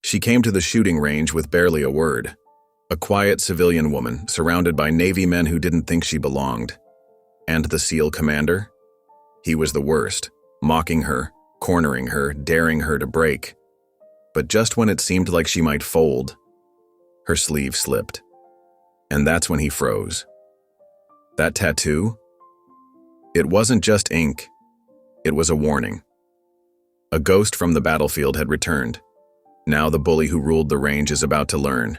She came to the shooting range with barely a word. A quiet civilian woman, surrounded by Navy men who didn't think she belonged. And the SEAL commander? He was the worst, mocking her, cornering her, daring her to break. But just when it seemed like she might fold, her sleeve slipped. And that's when he froze. That tattoo? It wasn't just ink. It was a warning. A ghost from the battlefield had returned. Now the bully who ruled the range is about to learn.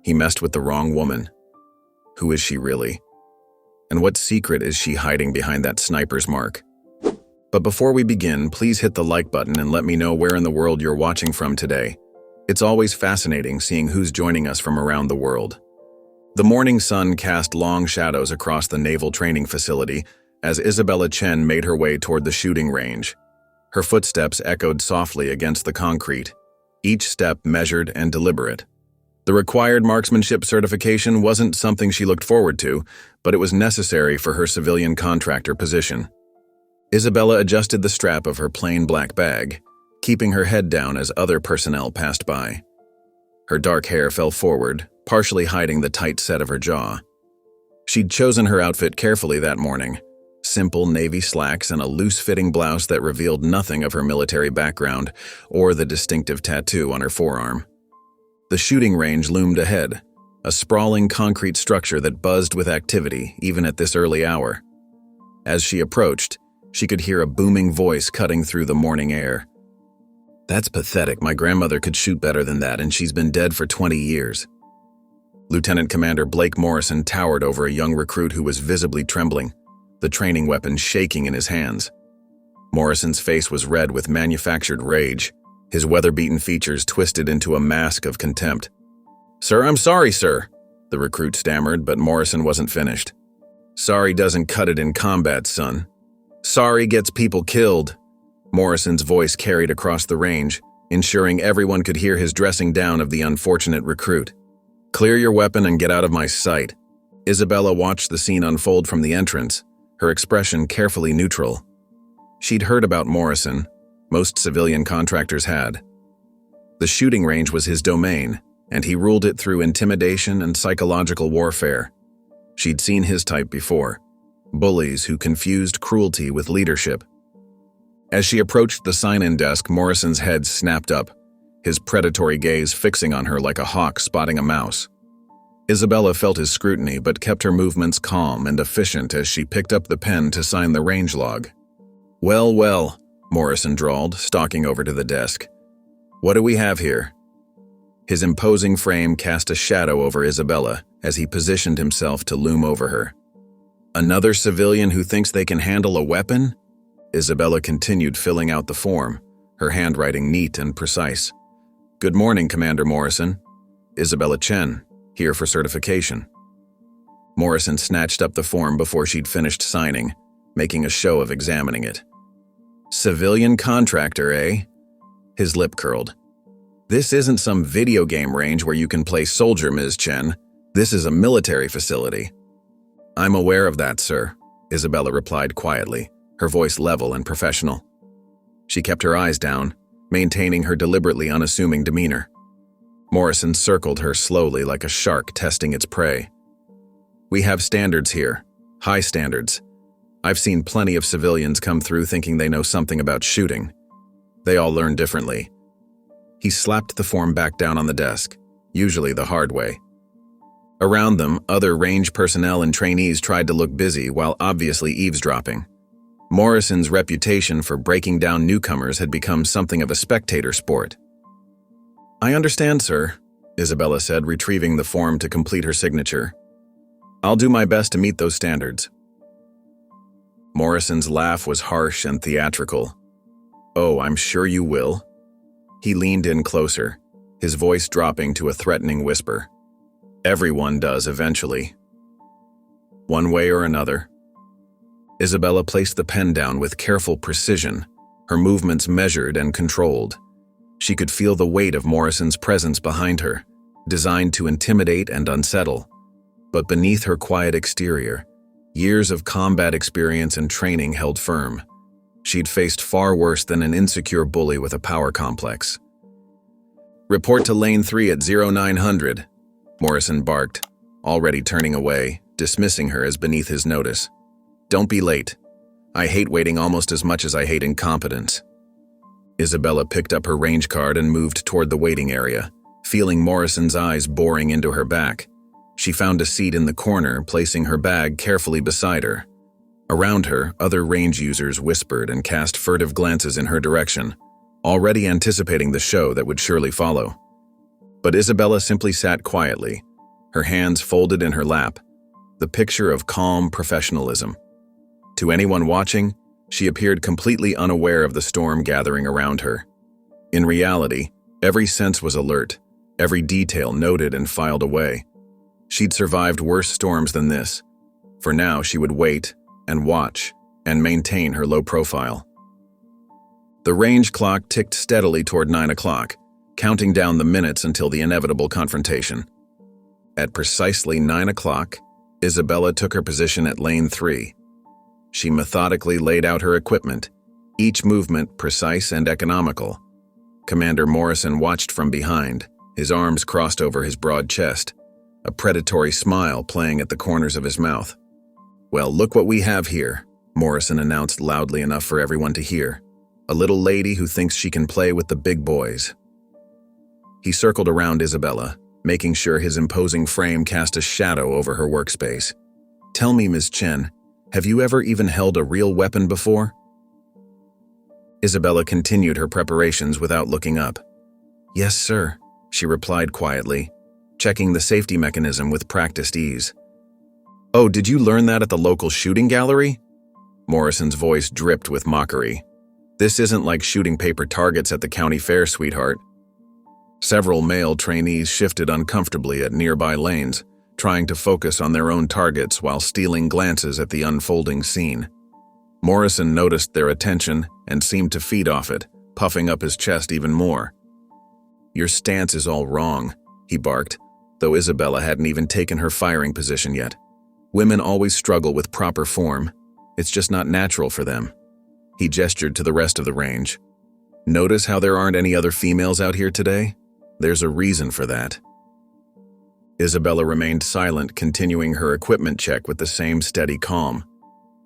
He messed with the wrong woman. Who is she really? And what secret is she hiding behind that sniper's mark? But before we begin, please hit the like button and let me know where in the world you're watching from today. It's always fascinating seeing who's joining us from around the world. The morning sun cast long shadows across the naval training facility as Isabella Chen made her way toward the shooting range. Her footsteps echoed softly against the concrete, each step measured and deliberate. The required marksmanship certification wasn't something she looked forward to, but it was necessary for her civilian contractor position. Isabella adjusted the strap of her plain black bag, keeping her head down as other personnel passed by. Her dark hair fell forward, partially hiding the tight set of her jaw. She'd chosen her outfit carefully that morning, simple navy slacks and a loose-fitting blouse that revealed nothing of her military background or the distinctive tattoo on her forearm. The shooting range loomed ahead, a sprawling concrete structure that buzzed with activity even at this early hour. As she approached, she could hear a booming voice cutting through the morning air. "That's pathetic. My grandmother could shoot better than that, and she's been dead for 20 years. Lieutenant Commander Blake Morrison towered over a young recruit who was visibly trembling, the training weapon shaking in his hands. Morrison's face was red with manufactured rage, his weather-beaten features twisted into a mask of contempt. "Sir, I'm sorry, sir," the recruit stammered, but Morrison wasn't finished. "Sorry doesn't cut it in combat, son. Sorry gets people killed." Morrison's voice carried across the range, ensuring everyone could hear his dressing down of the unfortunate recruit. "Clear your weapon and get out of my sight." Isabella watched the scene unfold from the entrance, her expression carefully neutral. She'd heard about Morrison. Most civilian contractors had. The shooting range was his domain, and he ruled it through intimidation and psychological warfare. She'd seen his type before, bullies who confused cruelty with leadership. As she approached the sign-in desk, Morrison's head snapped up, his predatory gaze fixing on her like a hawk spotting a mouse. Isabella felt his scrutiny but kept her movements calm and efficient as she picked up the pen to sign the range log. "Well, well," Morrison drawled, stalking over to the desk. "What do we have here?" His imposing frame cast a shadow over Isabella as he positioned himself to loom over her. "Another civilian who thinks they can handle a weapon?" Isabella continued filling out the form, her handwriting neat and precise. "Good morning, Commander Morrison. Isabella Chen, here for certification." Morrison snatched up the form before she'd finished signing, making a show of examining it. "Civilian contractor, eh?" His lip curled. "This isn't some video game range where you can play soldier, Ms. Chen. This is a military facility." "I'm aware of that, sir," Isabella replied quietly, her voice level and professional. She kept her eyes down, maintaining her deliberately unassuming demeanor. Morrison circled her slowly like a shark testing its prey. "We have standards here, high standards. I've seen plenty of civilians come through thinking they know something about shooting. They all learn differently." He slapped the form back down on the desk, usually the hard way. Around them, other range personnel and trainees tried to look busy while obviously eavesdropping. Morrison's reputation for breaking down newcomers had become something of a spectator sport. "I understand, sir," Isabella said, retrieving the form to complete her signature. "I'll do my best to meet those standards." Morrison's laugh was harsh and theatrical. "Oh, I'm sure you will." He leaned in closer, his voice dropping to a threatening whisper. "Everyone does eventually. One way or another." Isabella placed the pen down with careful precision, her movements measured and controlled. She could feel the weight of Morrison's presence behind her, designed to intimidate and unsettle. But beneath her quiet exterior, years of combat experience and training held firm. She'd faced far worse than an insecure bully with a power complex. Report to Lane 3 at 0900, Morrison barked, already turning away, dismissing her as beneath his notice. Don't be late. I hate waiting almost as much as I hate incompetence. Isabella picked up her range card and moved toward the waiting area, feeling Morrison's eyes boring into her back. She found a seat in the corner, placing her bag carefully beside her. Around her, other range users whispered and cast furtive glances in her direction, already anticipating the show that would surely follow. But Isabella simply sat quietly, her hands folded in her lap, the picture of calm professionalism. To anyone watching, she appeared completely unaware of the storm gathering around her. In reality, every sense was alert, every detail noted and filed away. She'd survived worse storms than this. For now, she would wait and watch and maintain her low profile. The range clock ticked steadily toward 9 o'clock, counting down the minutes until the inevitable confrontation. At precisely 9 o'clock, Isabella took her position at Lane 3. She methodically laid out her equipment, each movement precise and economical. Commander Morrison watched from behind, his arms crossed over his broad chest, a predatory smile playing at the corners of his mouth. "Well, look what we have here," Morrison announced loudly enough for everyone to hear. "A little lady who thinks she can play with the big boys." He circled around Isabella, making sure his imposing frame cast a shadow over her workspace. "Tell me, Ms. Chen, have you ever even held a real weapon before?" Isabella continued her preparations without looking up. "Yes, sir," she replied quietly, checking the safety mechanism with practiced ease. "Oh, did you learn that at the local shooting gallery?" Morrison's voice dripped with mockery. "This isn't like shooting paper targets at the county fair, sweetheart." Several male trainees shifted uncomfortably at nearby lanes, trying to focus on their own targets while stealing glances at the unfolding scene. Morrison noticed their attention and seemed to feed off it, puffing up his chest even more. "Your stance is all wrong," he barked, though Isabella hadn't even taken her firing position yet. "Women always struggle with proper form. It's just not natural for them." He gestured to the rest of the range. "Notice how there aren't any other females out here today? There's a reason for that." Isabella remained silent, continuing her equipment check with the same steady calm.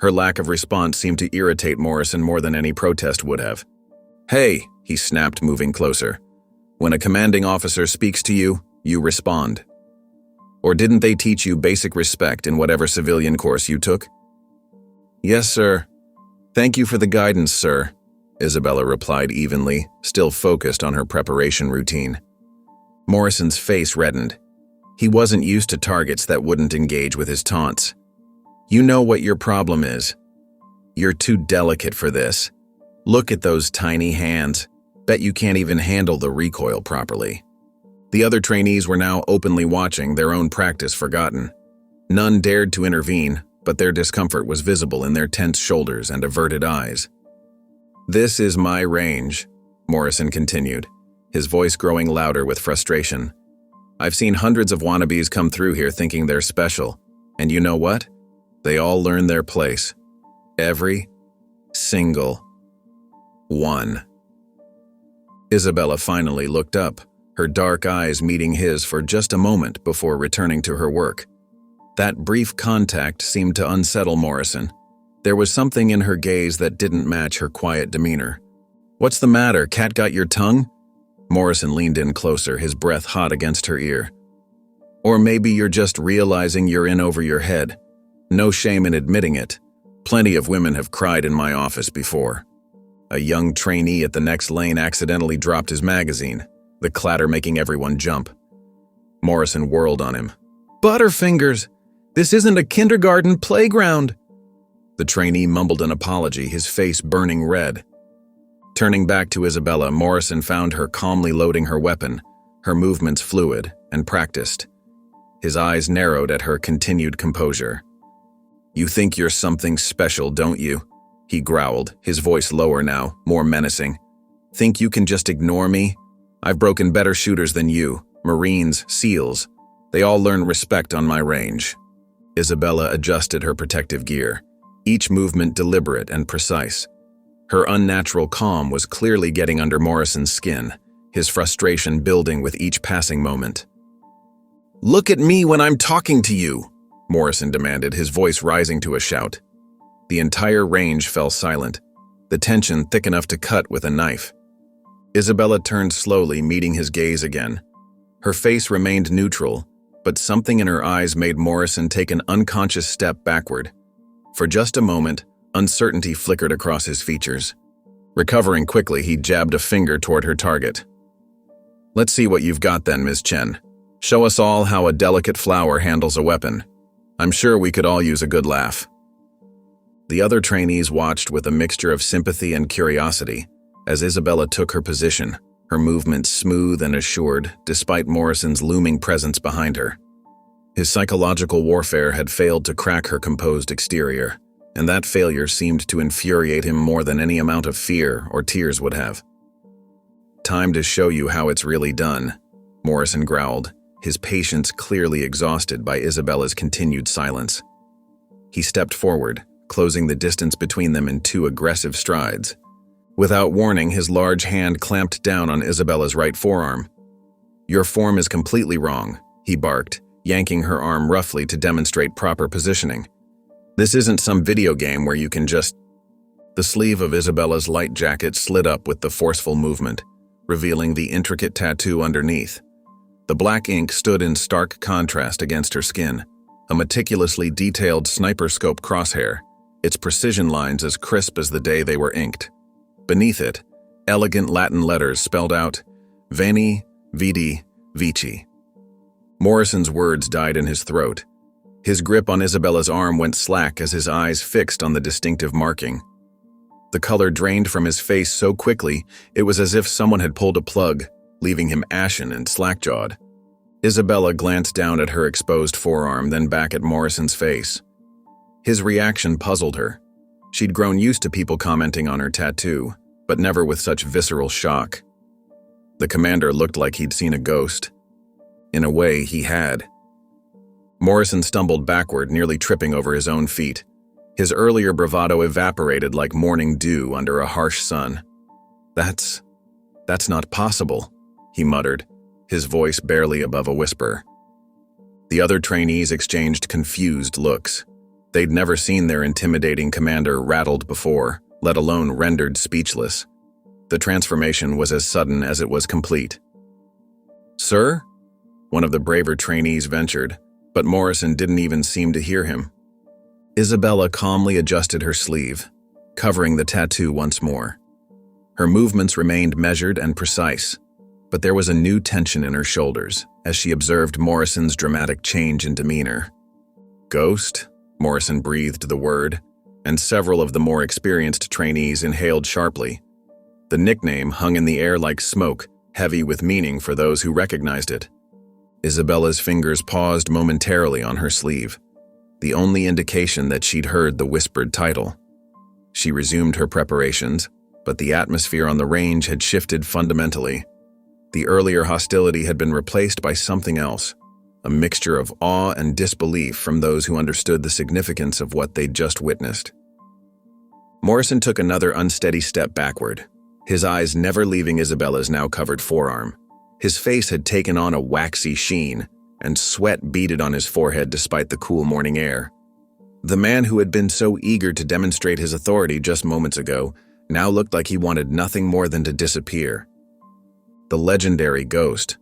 Her lack of response seemed to irritate Morrison more than any protest would have. "Hey," he snapped, moving closer. "When a commanding officer speaks to you, you respond. Or didn't they teach you basic respect in whatever civilian course you took?" "Yes, sir. Thank you for the guidance, sir," Isabella replied evenly, still focused on her preparation routine. Morrison's face reddened. He wasn't used to targets that wouldn't engage with his taunts. "You know what your problem is. You're too delicate for this. Look at those tiny hands. Bet you can't even handle the recoil properly." The other trainees were now openly watching, their own practice forgotten. None dared to intervene, but their discomfort was visible in their tense shoulders and averted eyes. "This is my range," Morrison continued, his voice growing louder with frustration. "I've seen hundreds of wannabes come through here thinking they're special, and you know what? They all learn their place. Every single one." Isabella finally looked up, her dark eyes meeting his for just a moment before returning to her work. That brief contact seemed to unsettle Morrison. There was something in her gaze that didn't match her quiet demeanor. "What's the matter? Cat got your tongue?" Morrison leaned in closer, his breath hot against her ear. "Or maybe you're just realizing you're in over your head. No shame in admitting it. Plenty of women have cried in my office before." A young trainee at the next lane accidentally dropped his magazine, the clatter making everyone jump. Morrison whirled on him. "Butterfingers! This isn't a kindergarten playground!" The trainee mumbled an apology, his face burning red. Turning back to Isabella, Morrison found her calmly loading her weapon, her movements fluid and practiced. His eyes narrowed at her continued composure. "You think you're something special, don't you?" he growled, his voice lower now, more menacing. "Think you can just ignore me? I've broken better shooters than you, Marines, SEALs. They all learn respect on my range." Isabella adjusted her protective gear, each movement deliberate and precise. Her unnatural calm was clearly getting under Morrison's skin, his frustration building with each passing moment. "Look at me when I'm talking to you," Morrison demanded, his voice rising to a shout. The entire range fell silent, the tension thick enough to cut with a knife. Isabella turned slowly, meeting his gaze again. Her face remained neutral, but something in her eyes made Morrison take an unconscious step backward. For just a moment, uncertainty flickered across his features. Recovering quickly, he jabbed a finger toward her target. "Let's see what you've got then, Ms. Chen. Show us all how a delicate flower handles a weapon. I'm sure we could all use a good laugh." The other trainees watched with a mixture of sympathy and curiosity as Isabella took her position, her movements smooth and assured despite Morrison's looming presence behind her. His psychological warfare had failed to crack her composed exterior, and that failure seemed to infuriate him more than any amount of fear or tears would have. "Time to show you how it's really done," Morrison growled, his patience clearly exhausted by Isabella's continued silence. He stepped forward, closing the distance between them in 2 aggressive strides. Without warning, his large hand clamped down on Isabella's right forearm. "Your form is completely wrong," he barked, yanking her arm roughly to demonstrate proper positioning. "This isn't some video game where you can just—" The sleeve of Isabella's light jacket slid up with the forceful movement, revealing the intricate tattoo underneath. The black ink stood in stark contrast against her skin, a meticulously detailed sniper scope crosshair, its precision lines as crisp as the day they were inked. Beneath it, elegant Latin letters spelled out, "Veni, Vidi, Vici." Morrison's words died in his throat. His grip on Isabella's arm went slack as his eyes fixed on the distinctive marking. The color drained from his face so quickly, it was as if someone had pulled a plug, leaving him ashen and slack-jawed. Isabella glanced down at her exposed forearm, then back at Morrison's face. His reaction puzzled her. She'd grown used to people commenting on her tattoo, but never with such visceral shock. The commander looked like he'd seen a ghost. In a way, he had. Morrison stumbled backward, nearly tripping over his own feet. His earlier bravado evaporated like morning dew under a harsh sun. That's not possible," he muttered, his voice barely above a whisper. The other trainees exchanged confused looks. They'd never seen their intimidating commander rattled before, let alone rendered speechless. The transformation was as sudden as it was complete. "Sir?" one of the braver trainees ventured, but Morrison didn't even seem to hear him. Isabella calmly adjusted her sleeve, covering the tattoo once more. Her movements remained measured and precise, but there was a new tension in her shoulders as she observed Morrison's dramatic change in demeanor. "Ghost?" Morrison breathed the word, and several of the more experienced trainees inhaled sharply. The nickname hung in the air like smoke, heavy with meaning for those who recognized it. Isabella's fingers paused momentarily on her sleeve, the only indication that she'd heard the whispered title. She resumed her preparations, but the atmosphere on the range had shifted fundamentally. The earlier hostility had been replaced by something else, a mixture of awe and disbelief from those who understood the significance of what they'd just witnessed. Morrison took another unsteady step backward, his eyes never leaving Isabella's now covered forearm. His face had taken on a waxy sheen, and sweat beaded on his forehead despite the cool morning air. The man who had been so eager to demonstrate his authority just moments ago now looked like he wanted nothing more than to disappear. The legendary Ghost,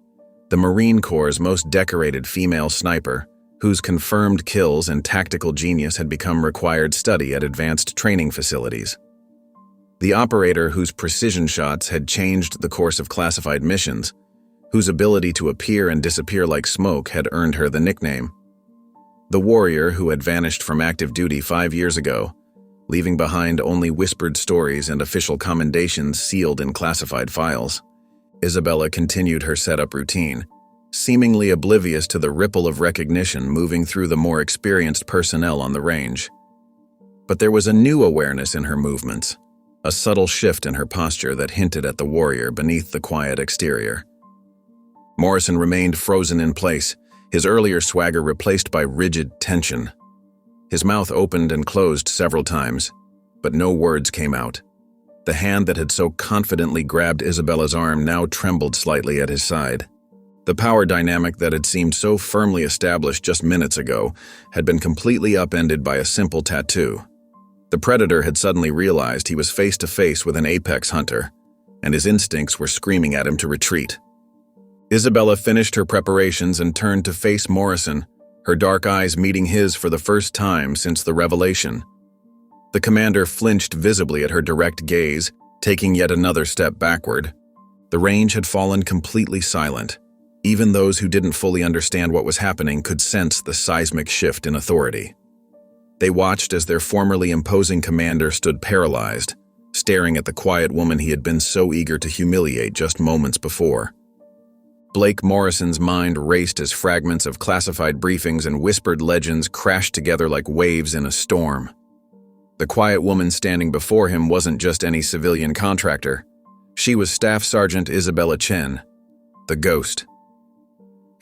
the Marine Corps' most decorated female sniper, whose confirmed kills and tactical genius had become required study at advanced training facilities. The operator whose precision shots had changed the course of classified missions, whose ability to appear and disappear like smoke had earned her the nickname. The warrior who had vanished from active duty 5 years ago, leaving behind only whispered stories and official commendations sealed in classified files. Isabella continued her setup routine, seemingly oblivious to the ripple of recognition moving through the more experienced personnel on the range. But there was a new awareness in her movements, a subtle shift in her posture that hinted at the warrior beneath the quiet exterior. Morrison remained frozen in place, his earlier swagger replaced by rigid tension. His mouth opened and closed several times, but no words came out. The hand that had so confidently grabbed Isabella's arm now trembled slightly at his side. The power dynamic that had seemed so firmly established just minutes ago had been completely upended by a simple tattoo. The predator had suddenly realized he was face to face with an apex hunter, and his instincts were screaming at him to retreat. Isabella finished her preparations and turned to face Morrison, her dark eyes meeting his for the first time since the revelation. The commander flinched visibly at her direct gaze, taking yet another step backward. The range had fallen completely silent. Even those who didn't fully understand what was happening could sense the seismic shift in authority. They watched as their formerly imposing commander stood paralyzed, staring at the quiet woman he had been so eager to humiliate just moments before. Blake Morrison's mind raced as fragments of classified briefings and whispered legends crashed together like waves in a storm. The quiet woman standing before him wasn't just any civilian contractor. She was Staff Sergeant Isabella Chen, the Ghost.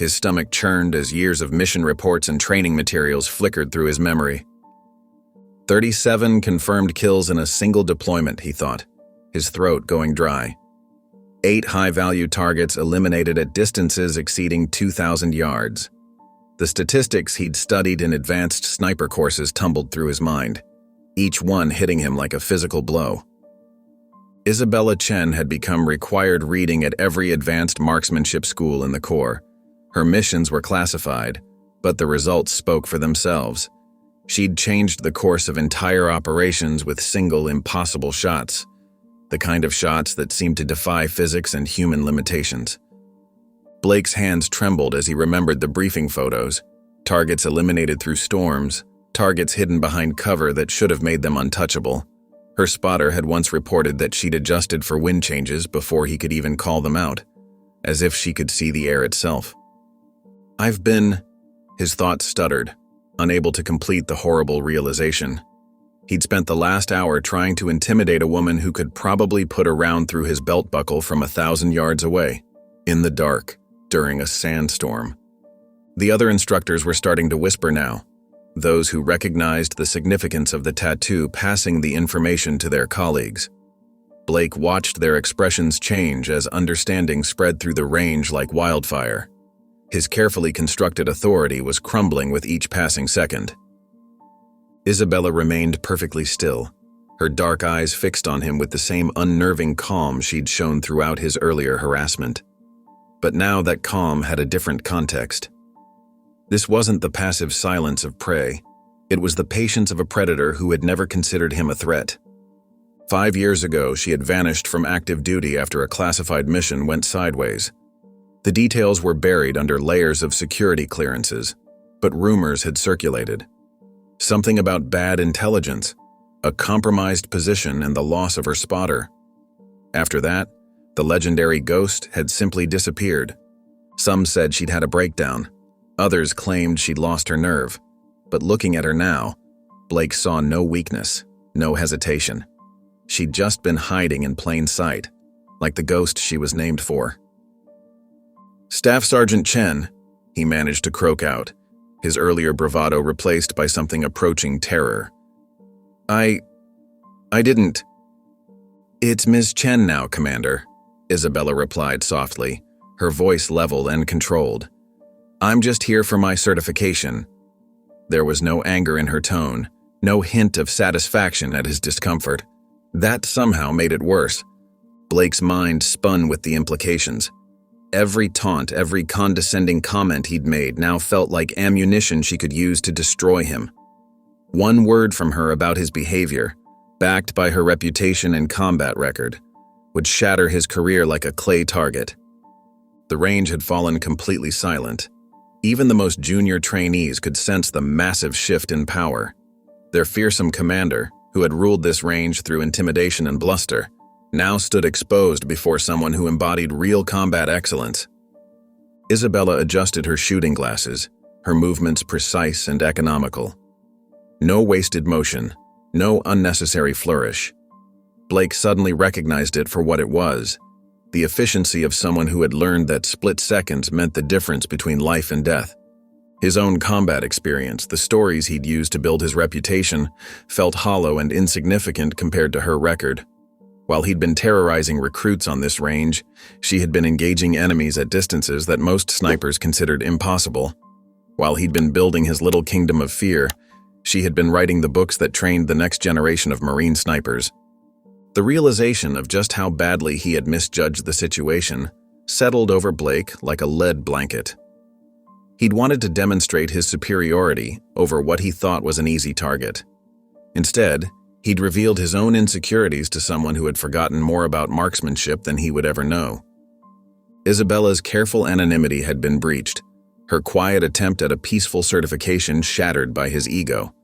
His stomach churned as years of mission reports and training materials flickered through his memory. 37 confirmed kills in a single deployment, he thought, his throat going dry. 8 high-value targets eliminated at distances exceeding 2,000 yards. The statistics he'd studied in advanced sniper courses tumbled through his mind, each one hitting him like a physical blow. Isabella Chen had become required reading at every advanced marksmanship school in the Corps. Her missions were classified, but the results spoke for themselves. She'd changed the course of entire operations with single, impossible shots, the kind of shots that seemed to defy physics and human limitations. Blake's hands trembled as he remembered the briefing photos, targets eliminated through storms, targets hidden behind cover that should have made them untouchable. Her spotter had once reported that she'd adjusted for wind changes before he could even call them out, as if she could see the air itself. His thoughts stuttered, unable to complete the horrible realization. He'd spent the last hour trying to intimidate a woman who could probably put a round through his belt buckle from 1,000 yards away, in the dark, during a sandstorm. The other instructors were starting to whisper now, those who recognized the significance of the tattoo passing the information to their colleagues. Blake watched their expressions change as understanding spread through the range like wildfire. His carefully constructed authority was crumbling with each passing second. Isabella remained perfectly still, her dark eyes fixed on him with the same unnerving calm she'd shown throughout his earlier harassment. But now that calm had a different context. This wasn't the passive silence of prey. It was the patience of a predator who had never considered him a threat. 5 years ago, she had vanished from active duty after a classified mission went sideways. The details were buried under layers of security clearances, but rumors had circulated. Something about bad intelligence, a compromised position, and the loss of her spotter. After that, the legendary Ghost had simply disappeared. Some said she'd had a breakdown. Others claimed she'd lost her nerve. But looking at her now, Blake saw no weakness, no hesitation. She'd just been hiding in plain sight, like the ghost she was named for. "Staff Sergeant Chen," he managed to croak out, his earlier bravado replaced by something approaching terror. I didn't." "It's Ms. Chen now, Commander," Isabella replied softly, her voice level and controlled. "I'm just here for my certification." There was no anger in her tone, no hint of satisfaction at his discomfort. That somehow made it worse. Blake's mind spun with the implications. Every taunt, every condescending comment he'd made now felt like ammunition she could use to destroy him. One word from her about his behavior, backed by her reputation and combat record, would shatter his career like a clay target. The range had fallen completely silent. Even the most junior trainees could sense the massive shift in power. Their fearsome commander, who had ruled this range through intimidation and bluster, now stood exposed before someone who embodied real combat excellence. Isabella adjusted her shooting glasses, her movements precise and economical. No wasted motion, no unnecessary flourish. Blake suddenly recognized it for what it was, the efficiency of someone who had learned that split seconds meant the difference between life and death. His own combat experience, the stories he'd used to build his reputation, felt hollow and insignificant compared to her record. While he'd been terrorizing recruits on this range, she had been engaging enemies at distances that most snipers considered impossible. While he'd been building his little kingdom of fear, she had been writing the books that trained the next generation of Marine snipers. The realization of just how badly he had misjudged the situation settled over Blake like a lead blanket. He'd wanted to demonstrate his superiority over what he thought was an easy target. Instead, he'd revealed his own insecurities to someone who had forgotten more about marksmanship than he would ever know. Isabella's careful anonymity had been breached, her quiet attempt at a peaceful certification shattered by his ego.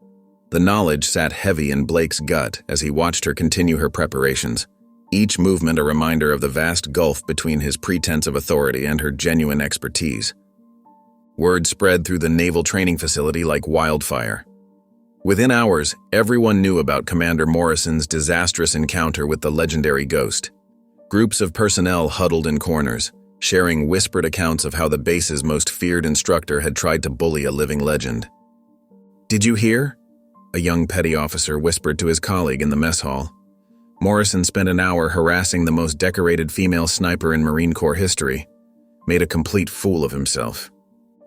The knowledge sat heavy in Blake's gut as he watched her continue her preparations, each movement a reminder of the vast gulf between his pretense of authority and her genuine expertise. Word spread through the naval training facility like wildfire. Within hours, everyone knew about Commander Morrison's disastrous encounter with the legendary Ghost. Groups of personnel huddled in corners, sharing whispered accounts of how the base's most feared instructor had tried to bully a living legend. "Did you hear?" a young petty officer whispered to his colleague in the mess hall. Morrison spent an hour harassing the most decorated female sniper in Marine Corps history, made a complete fool of himself.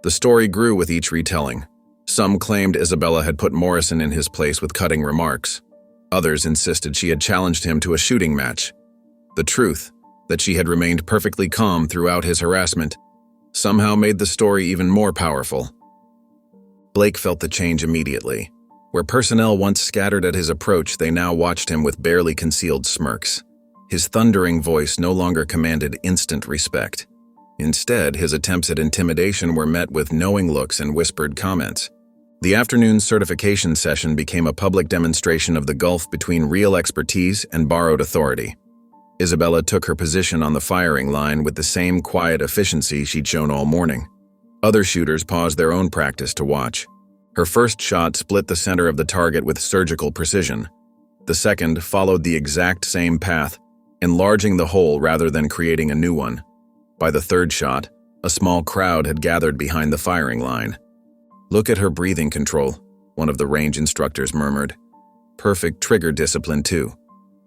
The story grew with each retelling. Some claimed Isabella had put Morrison in his place with cutting remarks. Others insisted she had challenged him to a shooting match. The truth, that she had remained perfectly calm throughout his harassment, somehow made the story even more powerful. Blake felt the change immediately. Where personnel once scattered at his approach, they now watched him with barely concealed smirks. His thundering voice no longer commanded instant respect. Instead, his attempts at intimidation were met with knowing looks and whispered comments. The afternoon certification session became a public demonstration of the gulf between real expertise and borrowed authority. Isabella took her position on the firing line with the same quiet efficiency she'd shown all morning. Other shooters paused their own practice to watch. Her first shot split the center of the target with surgical precision. The second followed the exact same path, enlarging the hole rather than creating a new one. By the third shot, a small crowd had gathered behind the firing line. "Look at her breathing control," one of the range instructors murmured. "Perfect trigger discipline, too.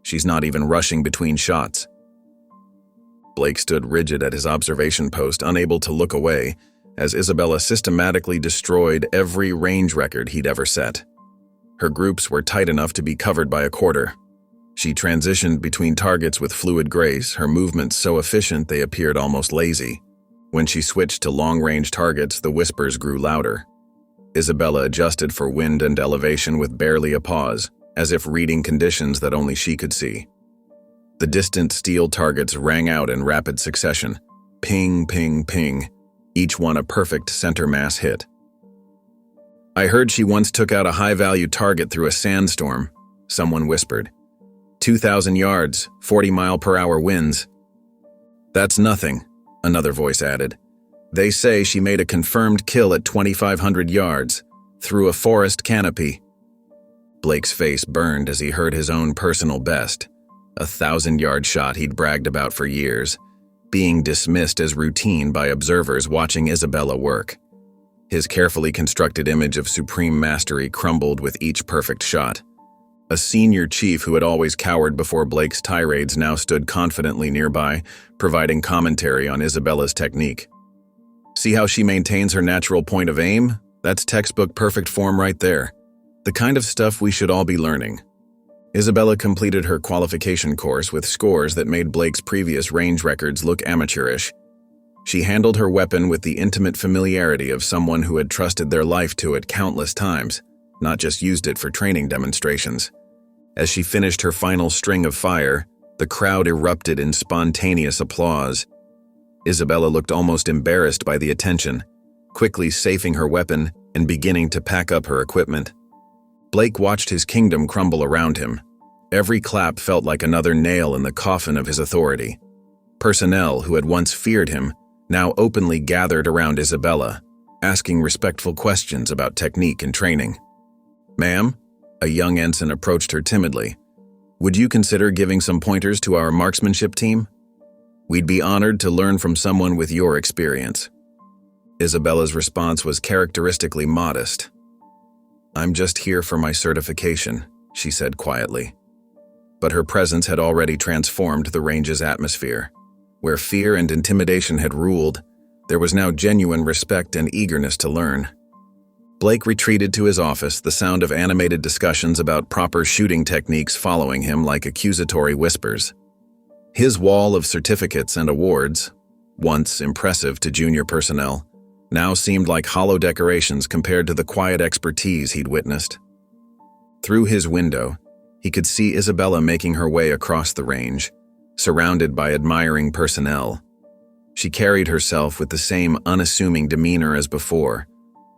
She's not even rushing between shots." Blake stood rigid at his observation post, unable to look away, as Isabella systematically destroyed every range record he'd ever set. Her groups were tight enough to be covered by a quarter. She transitioned between targets with fluid grace, her movements so efficient they appeared almost lazy. When she switched to long-range targets, the whispers grew louder. Isabella adjusted for wind and elevation with barely a pause, as if reading conditions that only she could see. The distant steel targets rang out in rapid succession. Ping, ping, ping, each one a perfect center mass hit. "I heard she once took out a high-value target through a sandstorm," someone whispered. 2,000 yards, 40-mile-per-hour winds. "That's nothing," another voice added. "They say she made a confirmed kill at 2,500 yards, through a forest canopy." Blake's face burned as he heard his own personal best, a 1,000-yard shot he'd bragged about for years, being dismissed as routine by observers watching Isabella work. His carefully constructed image of supreme mastery crumbled with each perfect shot. A senior chief who had always cowered before Blake's tirades now stood confidently nearby, providing commentary on Isabella's technique. "See how she maintains her natural point of aim? That's textbook perfect form right there. The kind of stuff we should all be learning." Isabella completed her qualification course with scores that made Blake's previous range records look amateurish. She handled her weapon with the intimate familiarity of someone who had trusted their life to it countless times, not just used it for training demonstrations. As she finished her final string of fire, the crowd erupted in spontaneous applause. Isabella looked almost embarrassed by the attention, quickly safing her weapon and beginning to pack up her equipment. Blake watched his kingdom crumble around him. Every clap felt like another nail in the coffin of his authority. Personnel who had once feared him now openly gathered around Isabella, asking respectful questions about technique and training. "Ma'am?" A young ensign approached her timidly. "Would you consider giving some pointers to our marksmanship team? We'd be honored to learn from someone with your experience." Isabella's response was characteristically modest. "I'm just here for my certification," she said quietly. but her presence had already transformed the range's atmosphere. Where fear and intimidation had ruled, there was now genuine respect and eagerness to learn. Blake retreated to his office, the sound of animated discussions about proper shooting techniques following him like accusatory whispers. His wall of certificates and awards, once impressive to junior personnel, now seemed like hollow decorations compared to the quiet expertise he'd witnessed. Through his window, he could see Isabella making her way across the range, surrounded by admiring personnel. She carried herself with the same unassuming demeanor as before,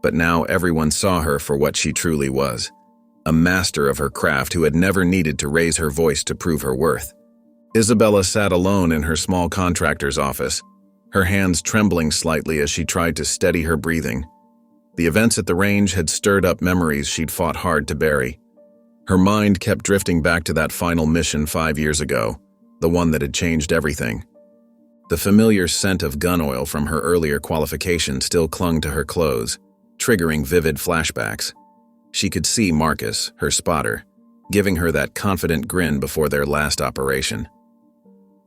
but now everyone saw her for what she truly was, a master of her craft who had never needed to raise her voice to prove her worth. Isabella sat alone in her small contractor's office, her hands trembling slightly as she tried to steady her breathing. The events at the range had stirred up memories she'd fought hard to bury. Her mind kept drifting back to that final mission 5 years ago, the one that had changed everything. The familiar scent of gun oil from her earlier qualification still clung to her clothes, triggering vivid flashbacks. She could see Marcus, her spotter, giving her that confident grin before their last operation.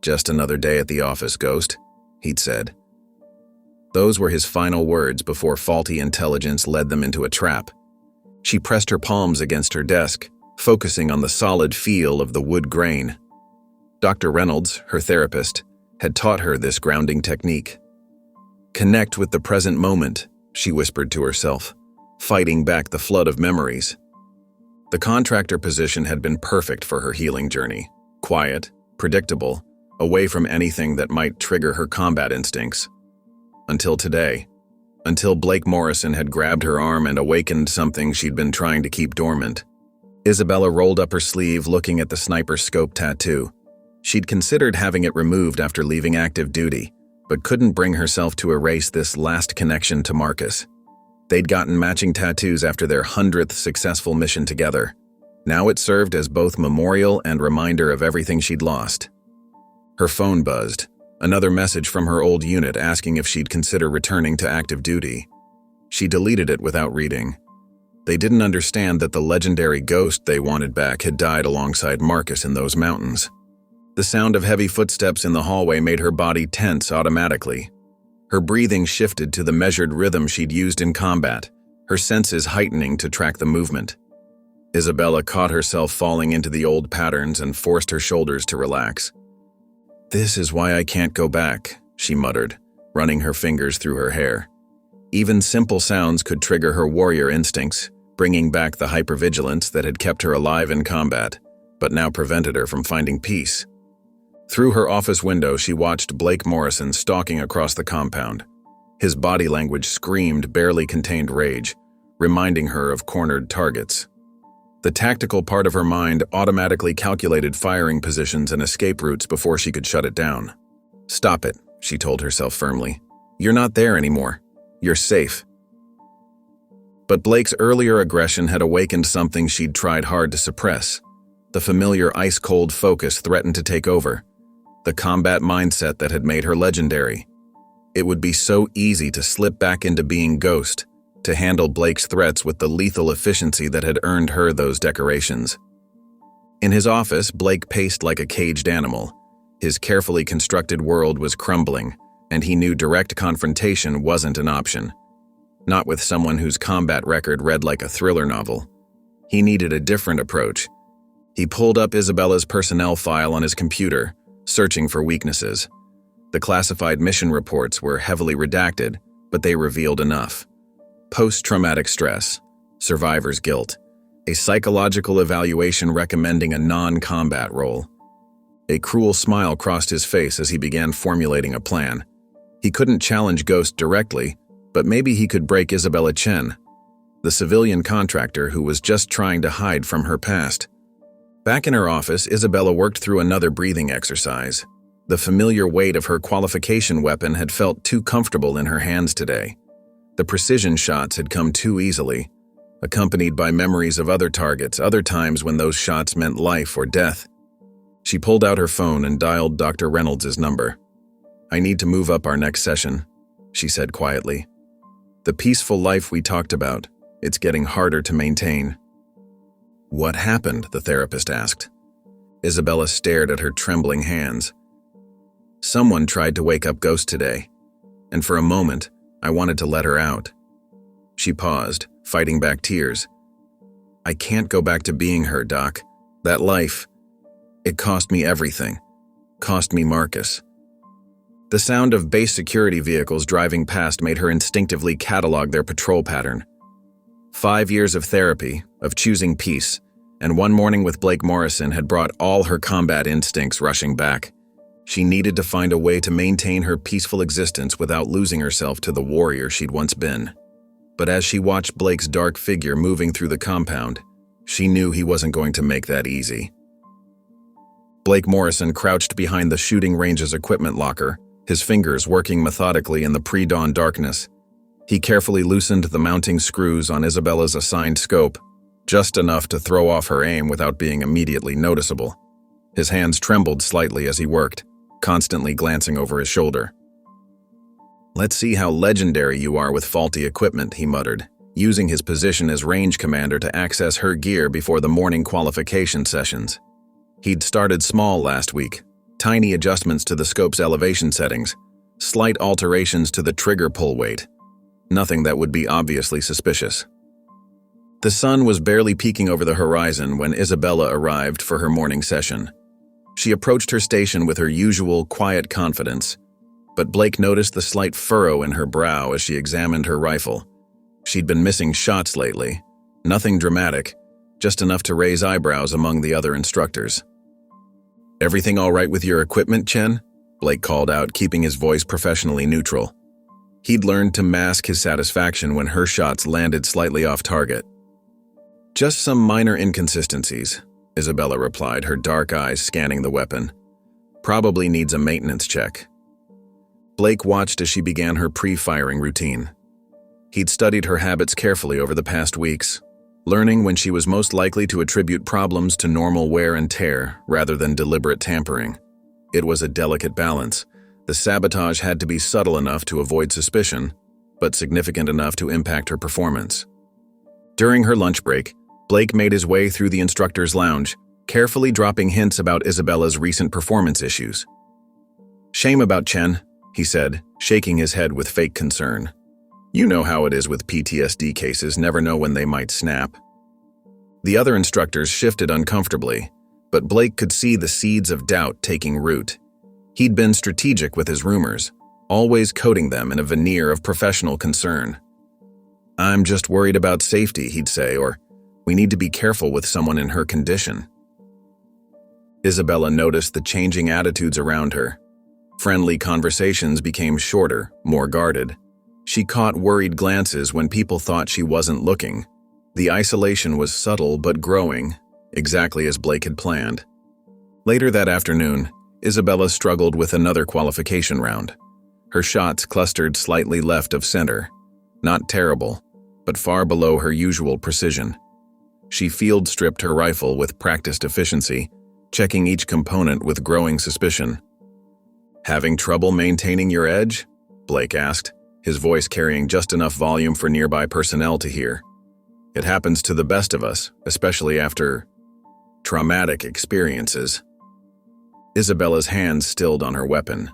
"Just another day at the office, Ghost," he'd said. Those were his final words before faulty intelligence led them into a trap. She pressed her palms against her desk, focusing on the solid feel of the wood grain. Dr. Reynolds, her therapist, had taught her this grounding technique. "Connect with the present moment," she whispered to herself, fighting back the flood of memories. The contractor position had been perfect for her healing journey. Quiet, predictable, away from anything that might trigger her combat instincts. Until today. Until Blake Morrison had grabbed her arm and awakened something she'd been trying to keep dormant. Isabella rolled up her sleeve, looking at the sniper scope tattoo. She'd considered having it removed after leaving active duty, but couldn't bring herself to erase this last connection to Marcus. They'd gotten matching tattoos after their 100th successful mission together. Now it served as both memorial and reminder of everything she'd lost. Her phone buzzed, another message from her old unit asking if she'd consider returning to active duty. She deleted it without reading. They didn't understand that the legendary Ghost they wanted back had died alongside Marcus in those mountains. The sound of heavy footsteps in the hallway made her body tense automatically. Her breathing shifted to the measured rhythm she'd used in combat, her senses heightening to track the movement. Isabella caught herself falling into the old patterns and forced her shoulders to relax. "This is why I can't go back," she muttered, running her fingers through her hair. Even simple sounds could trigger her warrior instincts, bringing back the hypervigilance that had kept her alive in combat, but now prevented her from finding peace. Through her office window, she watched Blake Morrison stalking across the compound. His body language screamed barely contained rage, reminding her of cornered targets. The tactical part of her mind automatically calculated firing positions and escape routes before she could shut it down. "Stop it," she told herself firmly. "You're not there anymore. You're safe." But Blake's earlier aggression had awakened something she'd tried hard to suppress. The familiar ice-cold focus threatened to take over. The combat mindset that had made her legendary. It would be so easy to slip back into being Ghost, to handle Blake's threats with the lethal efficiency that had earned her those decorations. In his office, Blake paced like a caged animal. His carefully constructed world was crumbling, and he knew direct confrontation wasn't an option. Not with someone whose combat record read like a thriller novel. He needed a different approach. He pulled up Isabella's personnel file on his computer, searching for weaknesses. The classified mission reports were heavily redacted, but they revealed enough. Post-traumatic stress, survivor's guilt, a psychological evaluation recommending a non-combat role. A cruel smile crossed his face as he began formulating a plan. He couldn't challenge Ghost directly, but maybe he could break Isabella Chen, the civilian contractor who was just trying to hide from her past. Back in her office, Isabella worked through another breathing exercise. The familiar weight of her qualification weapon had felt too comfortable in her hands today. The precision shots had come too easily, accompanied by memories of other targets, other times when those shots meant life or death. She pulled out her phone and dialed Dr. Reynolds' number. "I need to move up our next session," she said quietly. "The peaceful life we talked about, it's getting harder to maintain." "What happened?" the therapist asked. Isabella stared at her trembling hands. Someone tried to wake up Ghost today, and for a moment, I wanted to let her out. She paused, fighting back tears. I can't go back to being her, Doc. That life, it cost me everything. Cost me Marcus. The sound of base security vehicles driving past made her instinctively catalog their patrol pattern. 5 years of therapy, of choosing peace, and one morning with Blake Morrison had brought all her combat instincts rushing back. She needed to find a way to maintain her peaceful existence without losing herself to the warrior she'd once been. But as she watched Blake's dark figure moving through the compound, she knew he wasn't going to make that easy. Blake Morrison crouched behind the shooting range's equipment locker, his fingers working methodically in the pre-dawn darkness. He carefully loosened the mounting screws on Isabella's assigned scope, just enough to throw off her aim without being immediately noticeable. His hands trembled slightly as he worked, constantly glancing over his shoulder. "Let's see how legendary you are with faulty equipment," he muttered, using his position as range commander to access her gear before the morning qualification sessions. He'd started small last week, tiny adjustments to the scope's elevation settings, slight alterations to the trigger pull weight. Nothing that would be obviously suspicious. The sun was barely peeking over the horizon when Isabella arrived for her morning session. She approached her station with her usual quiet confidence, but Blake noticed the slight furrow in her brow as she examined her rifle. She'd been missing shots lately, nothing dramatic, just enough to raise eyebrows among the other instructors. "Everything all right with your equipment, Chen?" Blake called out, keeping his voice professionally neutral. He'd learned to mask his satisfaction when her shots landed slightly off target. "Just some minor inconsistencies," Isabella replied, her dark eyes scanning the weapon. "Probably needs a maintenance check." Blake watched as she began her pre-firing routine. He'd studied her habits carefully over the past weeks, learning when she was most likely to attribute problems to normal wear and tear rather than deliberate tampering. It was a delicate balance. The sabotage had to be subtle enough to avoid suspicion, but significant enough to impact her performance. During her lunch break, Blake made his way through the instructor's lounge, carefully dropping hints about Isabella's recent performance issues. "Shame about Chen," he said, shaking his head with fake concern. "You know how it is with PTSD cases, never know when they might snap." The other instructors shifted uncomfortably, but Blake could see the seeds of doubt taking root. He'd been strategic with his rumors, always coating them in a veneer of professional concern. "I'm just worried about safety," he'd say, or "We need to be careful with someone in her condition." Isabella noticed the changing attitudes around her. Friendly conversations became shorter, more guarded. She caught worried glances when people thought she wasn't looking. The isolation was subtle but growing, exactly as Blake had planned. Later that afternoon, Isabella struggled with another qualification round. Her shots clustered slightly left of center. Not terrible, but far below her usual precision. She field-stripped her rifle with practiced efficiency, checking each component with growing suspicion. "Having trouble maintaining your edge?" Blake asked, his voice carrying just enough volume for nearby personnel to hear. "It happens to the best of us, especially after traumatic experiences." Isabella's hands stilled on her weapon.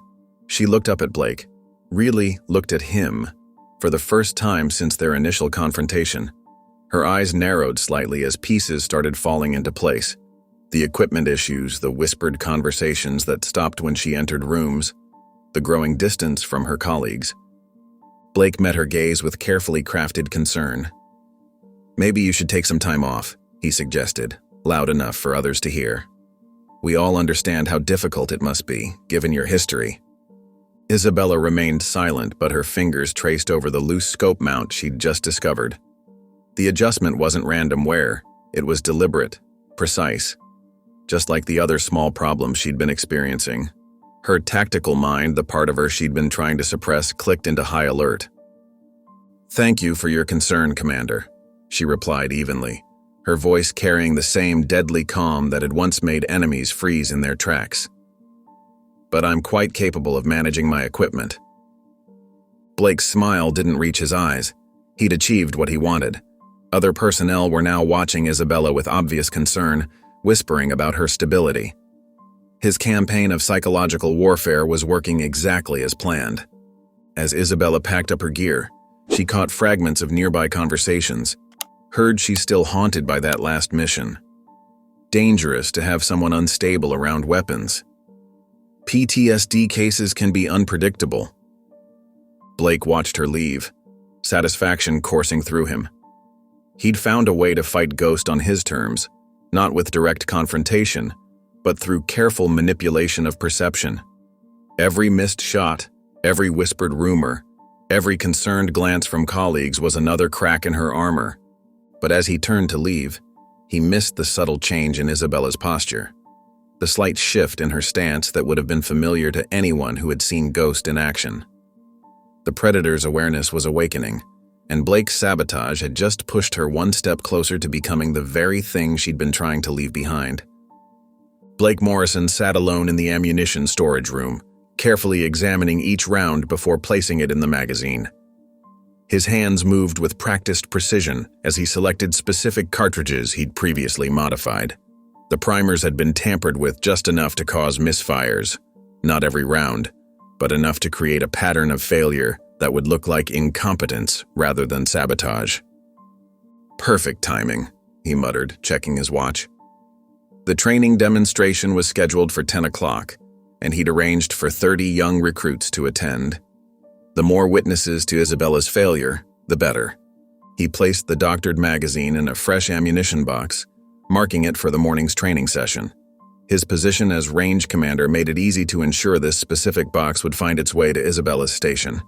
She looked up at Blake, really looked at him, for the first time since their initial confrontation. Her eyes narrowed slightly as pieces started falling into place. The equipment issues, the whispered conversations that stopped when she entered rooms, the growing distance from her colleagues. Blake met her gaze with carefully crafted concern. "Maybe you should take some time off," he suggested, loud enough for others to hear. "We all understand how difficult it must be, given your history." Isabella remained silent, but her fingers traced over the loose scope mount she'd just discovered. The adjustment wasn't random wear, it was deliberate, precise, just like the other small problems she'd been experiencing. Her tactical mind, the part of her she'd been trying to suppress, clicked into high alert. "Thank you for your concern, Commander," she replied evenly, her voice carrying the same deadly calm that had once made enemies freeze in their tracks. "But I'm quite capable of managing my equipment." Blake's smile didn't reach his eyes. He'd achieved what he wanted. Other personnel were now watching Isabella with obvious concern, whispering about her stability. His campaign of psychological warfare was working exactly as planned. As Isabella packed up her gear, she caught fragments of nearby conversations, heard she's still haunted by that last mission. Dangerous to have someone unstable around weapons. PTSD cases can be unpredictable. Blake watched her leave, satisfaction coursing through him. He'd found a way to fight Ghost on his terms, not with direct confrontation, but through careful manipulation of perception. Every missed shot, every whispered rumor, every concerned glance from colleagues was another crack in her armor. But as he turned to leave, he missed the subtle change in Isabella's posture, the slight shift in her stance that would have been familiar to anyone who had seen Ghost in action. The Predator's awareness was awakening, and Blake's sabotage had just pushed her one step closer to becoming the very thing she'd been trying to leave behind. Blake Morrison sat alone in the ammunition storage room, carefully examining each round before placing it in the magazine. His hands moved with practiced precision as he selected specific cartridges he'd previously modified. The primers had been tampered with just enough to cause misfires, not every round, but enough to create a pattern of failure that would look like incompetence rather than sabotage. Perfect timing, he muttered, checking his watch. The training demonstration was scheduled for 10 o'clock, and he'd arranged for 30 young recruits to attend. The more witnesses to Isabella's failure, the better. He placed the doctored magazine in a fresh ammunition box, marking it for the morning's training session. His position as range commander made it easy to ensure this specific box would find its way to Isabella's station.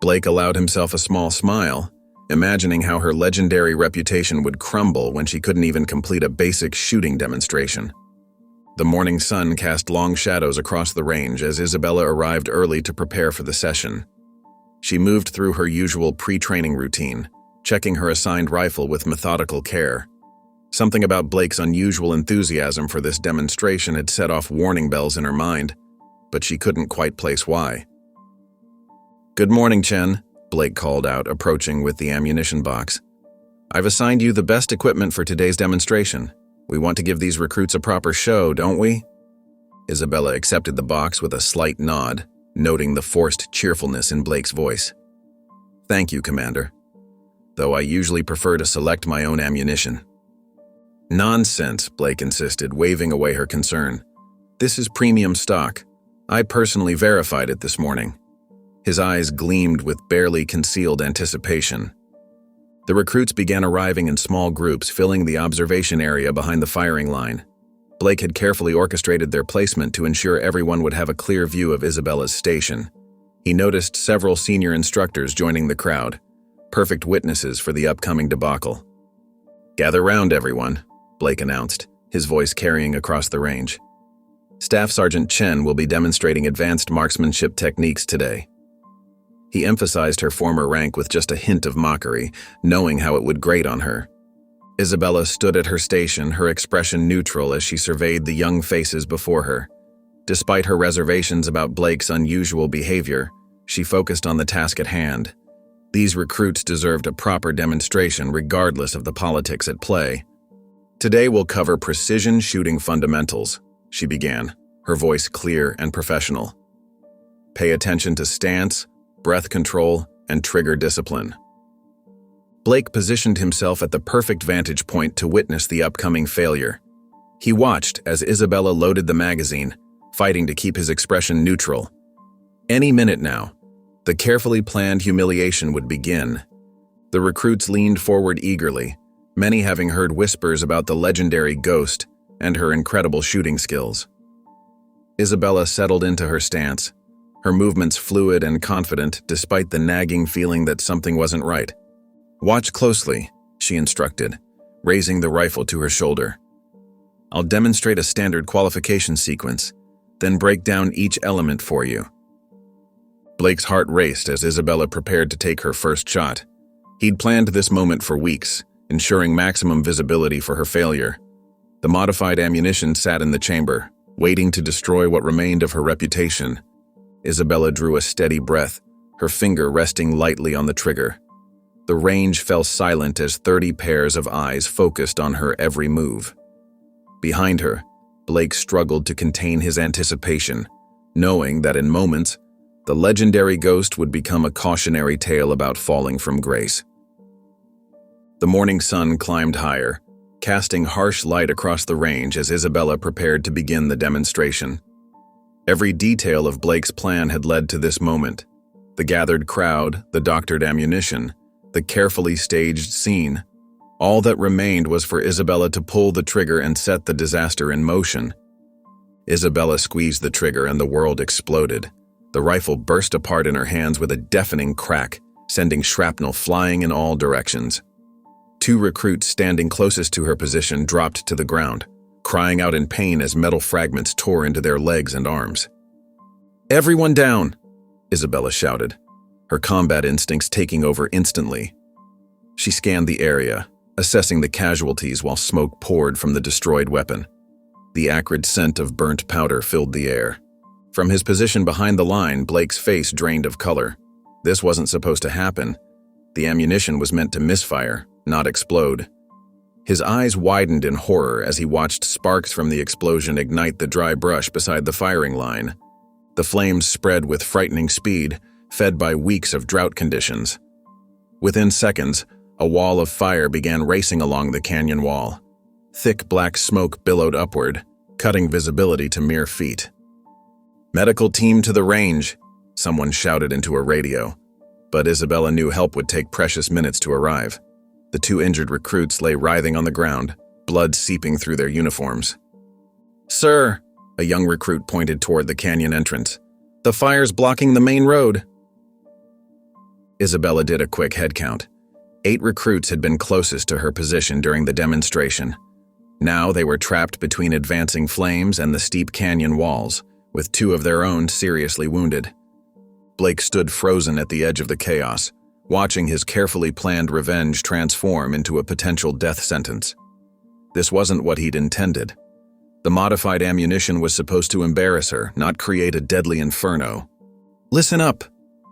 Blake allowed himself a small smile, imagining how her legendary reputation would crumble when she couldn't even complete a basic shooting demonstration. The morning sun cast long shadows across the range as Isabella arrived early to prepare for the session. She moved through her usual pre-training routine, checking her assigned rifle with methodical care. Something about Blake's unusual enthusiasm for this demonstration had set off warning bells in her mind, but she couldn't quite place why. "Good morning, Chen," Blake called out, approaching with the ammunition box. "I've assigned you the best equipment for today's demonstration. We want to give these recruits a proper show, don't we?" Isabella accepted the box with a slight nod, noting the forced cheerfulness in Blake's voice. "Thank you, Commander. Though I usually prefer to select my own ammunition." "Nonsense," Blake insisted, waving away her concern. "This is premium stock. I personally verified it this morning." His eyes gleamed with barely concealed anticipation. The recruits began arriving in small groups, filling the observation area behind the firing line. Blake had carefully orchestrated their placement to ensure everyone would have a clear view of Isabella's station. He noticed several senior instructors joining the crowd, perfect witnesses for the upcoming debacle. "Gather round, everyone," Blake announced, his voice carrying across the range. "Staff Sergeant Chen will be demonstrating advanced marksmanship techniques today." He emphasized her former rank with just a hint of mockery, knowing how it would grate on her. Isabella stood at her station, her expression neutral as she surveyed the young faces before her. Despite her reservations about Blake's unusual behavior, she focused on the task at hand. These recruits deserved a proper demonstration regardless of the politics at play. "Today we'll cover precision shooting fundamentals," she began, her voice clear and professional. "Pay attention to stance, breath control, and trigger discipline." Blake positioned himself at the perfect vantage point to witness the upcoming failure. He watched as Isabella loaded the magazine, fighting to keep his expression neutral. Any minute now, the carefully planned humiliation would begin. The recruits leaned forward eagerly, many having heard whispers about the legendary Ghost and her incredible shooting skills. Isabella settled into her stance, her movements fluid and confident despite the nagging feeling that something wasn't right. "Watch closely," she instructed, raising the rifle to her shoulder. "I'll demonstrate a standard qualification sequence, then break down each element for you." Blake's heart raced as Isabella prepared to take her first shot. He'd planned this moment for weeks, ensuring maximum visibility for her failure. The modified ammunition sat in the chamber, waiting to destroy what remained of her reputation. Isabella drew a steady breath, her finger resting lightly on the trigger. The range fell silent as 30 pairs of eyes focused on her every move. Behind her, Blake struggled to contain his anticipation, knowing that in moments, the legendary ghost would become a cautionary tale about falling from grace. The morning sun climbed higher, casting harsh light across the range as Isabella prepared to begin the demonstration. Every detail of Blake's plan had led to this moment. The gathered crowd, the doctored ammunition, the carefully staged scene. All that remained was for Isabella to pull the trigger and set the disaster in motion. Isabella squeezed the trigger and the world exploded. The rifle burst apart in her hands with a deafening crack, sending shrapnel flying in all directions. 2 recruits standing closest to her position dropped to the ground, crying out in pain as metal fragments tore into their legs and arms. "Everyone down!" Isabella shouted, her combat instincts taking over instantly. She scanned the area, assessing the casualties while smoke poured from the destroyed weapon. The acrid scent of burnt powder filled the air. From his position behind the line, Blake's face drained of color. This wasn't supposed to happen. The ammunition was meant to misfire, not explode. His eyes widened in horror as he watched sparks from the explosion ignite the dry brush beside the firing line. The flames spread with frightening speed, fed by weeks of drought conditions. Within seconds, a wall of fire began racing along the canyon wall. Thick black smoke billowed upward, cutting visibility to mere feet. "Medical team to the range," someone shouted into a radio. But Isabella knew help would take precious minutes to arrive. The 2 injured recruits lay writhing on the ground, blood seeping through their uniforms. "Sir," a young recruit pointed toward the canyon entrance, "the fire's blocking the main road." Isabella did a quick head count. 8 recruits had been closest to her position during the demonstration. Now they were trapped between advancing flames and the steep canyon walls, with 2 of their own seriously wounded. Blake stood frozen at the edge of the chaos, watching his carefully planned revenge transform into a potential death sentence. This wasn't what he'd intended. The modified ammunition was supposed to embarrass her, not create a deadly inferno. "Listen up,"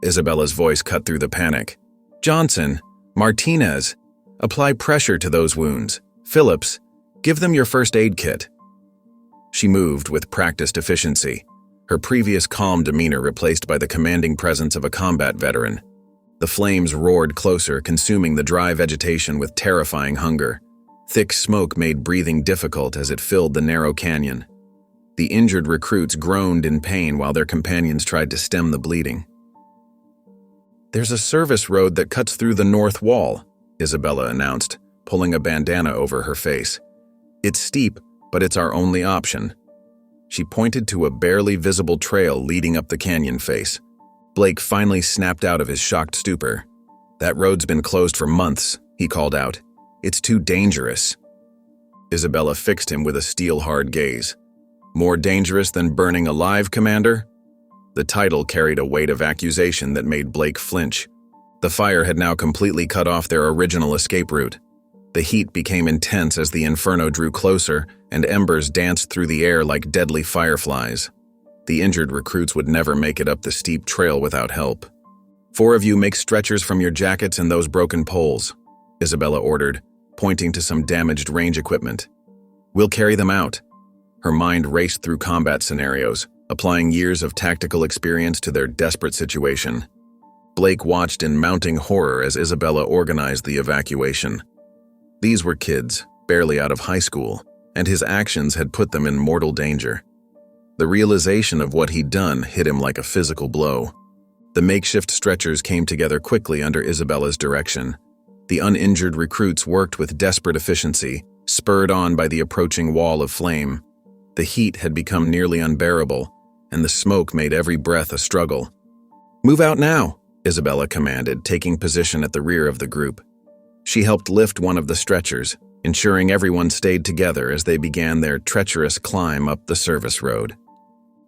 Isabella's voice cut through the panic. "Johnson, Martinez, apply pressure to those wounds. Phillips, give them your first aid kit." She moved with practiced efficiency, her previous calm demeanor replaced by the commanding presence of a combat veteran. The flames roared closer, consuming the dry vegetation with terrifying hunger. Thick smoke made breathing difficult as it filled the narrow canyon. The injured recruits groaned in pain while their companions tried to stem the bleeding. "There's a service road that cuts through the north wall," Isabella announced, pulling a bandana over her face. "It's steep, but it's our only option." She pointed to a barely visible trail leading up the canyon face. Blake finally snapped out of his shocked stupor. "That road's been closed for months," he called out. "It's too dangerous." Isabella fixed him with a steel-hard gaze. "More dangerous than burning alive, Commander?" The title carried a weight of accusation that made Blake flinch. The fire had now completely cut off their original escape route. The heat became intense as the inferno drew closer, and embers danced through the air like deadly fireflies. The injured recruits would never make it up the steep trail without help. "4 of you make stretchers from your jackets and those broken poles," Isabella ordered, pointing to some damaged range equipment. "We'll carry them out." Her mind raced through combat scenarios, applying years of tactical experience to their desperate situation. Blake watched in mounting horror as Isabella organized the evacuation. These were kids, barely out of high school, and his actions had put them in mortal danger. The realization of what he'd done hit him like a physical blow. The makeshift stretchers came together quickly under Isabella's direction. The uninjured recruits worked with desperate efficiency, spurred on by the approaching wall of flame. The heat had become nearly unbearable, and the smoke made every breath a struggle. "Move out now," Isabella commanded, taking position at the rear of the group. She helped lift one of the stretchers, ensuring everyone stayed together as they began their treacherous climb up the service road.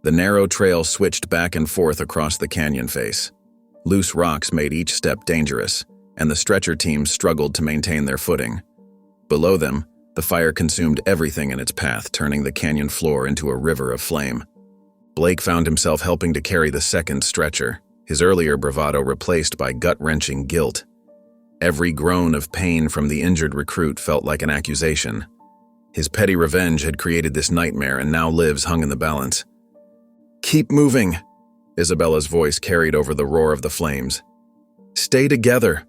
The narrow trail switched back and forth across the canyon face. Loose rocks made each step dangerous, and the stretcher team struggled to maintain their footing. Below them, the fire consumed everything in its path, turning the canyon floor into a river of flame. Blake found himself helping to carry the second stretcher, his earlier bravado replaced by gut-wrenching guilt. Every groan of pain from the injured recruit felt like an accusation. His petty revenge had created this nightmare and now lives hung in the balance. "Keep moving," Isabella's voice carried over the roar of the flames. "Stay together."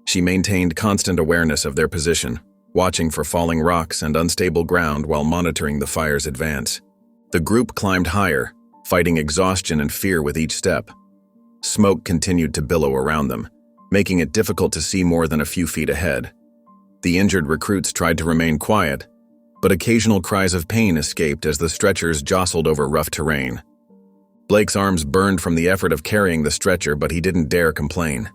She maintained constant awareness of their position, watching for falling rocks and unstable ground while monitoring the fire's advance. The group climbed higher, fighting exhaustion and fear with each step. Smoke continued to billow around them, making it difficult to see more than a few feet ahead. The injured recruits tried to remain quiet, but occasional cries of pain escaped as the stretchers jostled over rough terrain. Blake's arms burned from the effort of carrying the stretcher, but he didn't dare complain.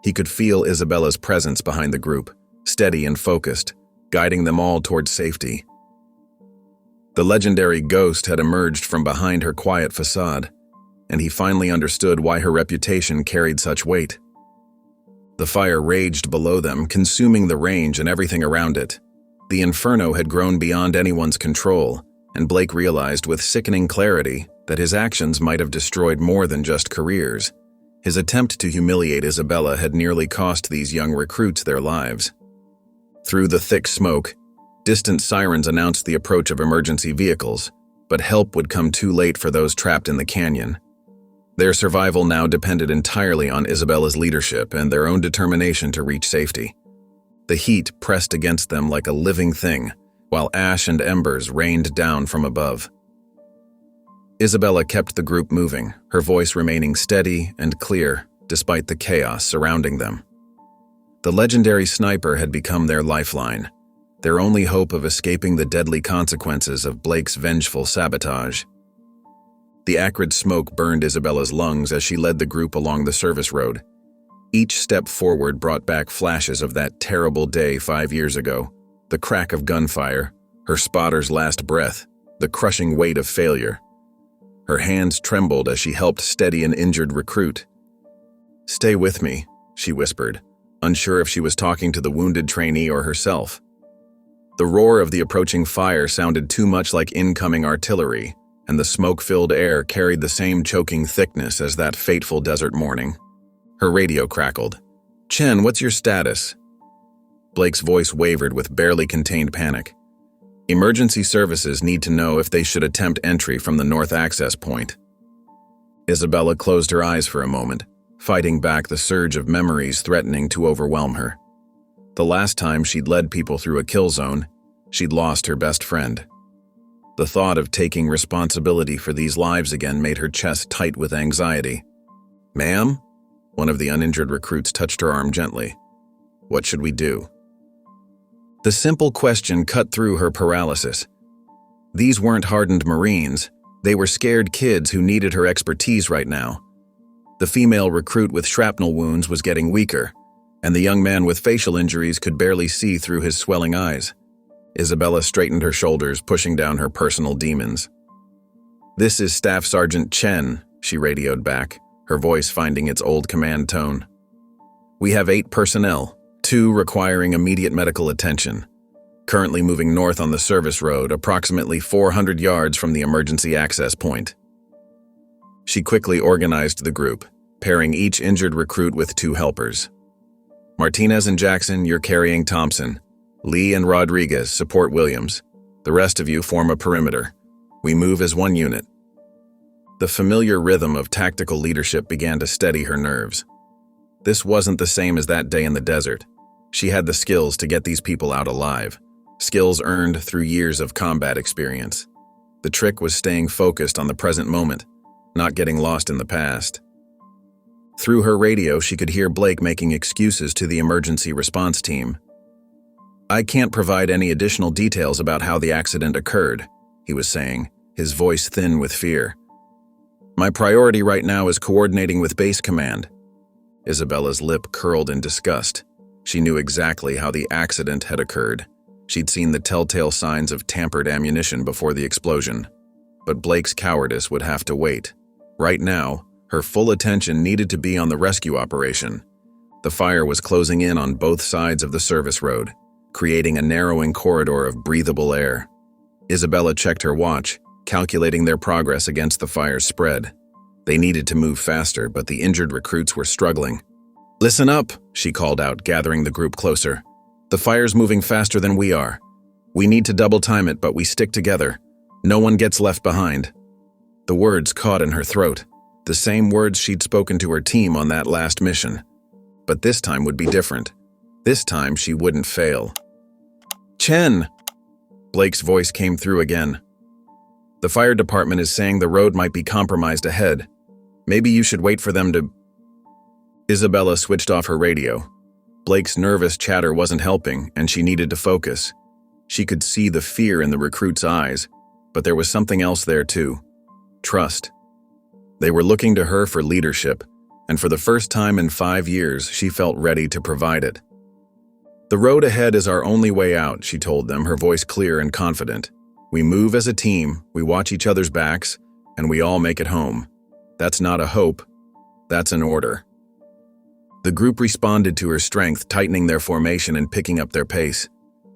He could feel Isabella's presence behind the group, steady and focused, guiding them all towards safety. The legendary ghost had emerged from behind her quiet facade, and he finally understood why her reputation carried such weight. The fire raged below them, consuming the range and everything around it. The inferno had grown beyond anyone's control, and Blake realized with sickening clarity that his actions might have destroyed more than just careers. His attempt to humiliate Isabella had nearly cost these young recruits their lives. Through the thick smoke, distant sirens announced the approach of emergency vehicles, but help would come too late for those trapped in the canyon. Their survival now depended entirely on Isabella's leadership and their own determination to reach safety. The heat pressed against them like a living thing, while ash and embers rained down from above. Isabella kept the group moving, her voice remaining steady and clear despite the chaos surrounding them. The legendary sniper had become their lifeline, their only hope of escaping the deadly consequences of Blake's vengeful sabotage. The acrid smoke burned Isabella's lungs as she led the group along the service road. Each step forward brought back flashes of that terrible day 5 years ago, the crack of gunfire, her spotter's last breath, the crushing weight of failure. Her hands trembled as she helped steady an injured recruit. "Stay with me," she whispered, unsure if she was talking to the wounded trainee or herself. The roar of the approaching fire sounded too much like incoming artillery, and the smoke-filled air carried the same choking thickness as that fateful desert morning. Her radio crackled. "Chen, what's your status?" Blake's voice wavered with barely contained panic. "Emergency services need to know if they should attempt entry from the north access point." Isabella closed her eyes for a moment, fighting back the surge of memories threatening to overwhelm her. The last time she'd led people through a kill zone, she'd lost her best friend. The thought of taking responsibility for these lives again made her chest tight with anxiety. "Ma'am?" One of the uninjured recruits touched her arm gently. "What should we do?" The simple question cut through her paralysis. These weren't hardened Marines, they were scared kids who needed her expertise right now. The female recruit with shrapnel wounds was getting weaker, and the young man with facial injuries could barely see through his swelling eyes. Isabella straightened her shoulders, pushing down her personal demons. "This is Staff Sergeant Chen," she radioed back, her voice finding its old command tone. "We have 8 personnel, 2 requiring immediate medical attention. Currently moving north on the service road, approximately 400 yards from the emergency access point." She quickly organized the group, pairing each injured recruit with 2 helpers. "Martinez and Jackson, you're carrying Thompson. Lee and Rodriguez support Williams. The rest of you form a perimeter. We move as one unit." The familiar rhythm of tactical leadership began to steady her nerves. This wasn't the same as that day in the desert. She had the skills to get these people out alive, skills earned through years of combat experience. The trick was staying focused on the present moment, not getting lost in the past. Through her radio, she could hear Blake making excuses to the emergency response team. "I can't provide any additional details about how the accident occurred," he was saying, his voice thin with fear. "My priority right now is coordinating with base command." Isabella's lip curled in disgust. She knew exactly how the accident had occurred. She'd seen the telltale signs of tampered ammunition before the explosion. But Blake's cowardice would have to wait. Right now, her full attention needed to be on the rescue operation. The fire was closing in on both sides of the service road, creating a narrowing corridor of breathable air. Isabella checked her watch, calculating their progress against the fire's spread. They needed to move faster, but the injured recruits were struggling. "Listen up," she called out, gathering the group closer. "The fire's moving faster than we are. We need to double time it, but we stick together. No one gets left behind." The words caught in her throat, the same words she'd spoken to her team on that last mission. But this time would be different. This time she wouldn't fail. "Chen!" Blake's voice came through again. "The fire department is saying the road might be compromised ahead. Maybe you should wait for them to—" Isabella switched off her radio. Blake's nervous chatter wasn't helping, and she needed to focus. She could see the fear in the recruits' eyes, but there was something else there too. Trust. They were looking to her for leadership, and for the first time in 5 years, she felt ready to provide it. "The road ahead is our only way out," she told them, her voice clear and confident. "We move as a team, we watch each other's backs, and we all make it home. That's not a hope, that's an order." The group responded to her strength, tightening their formation and picking up their pace.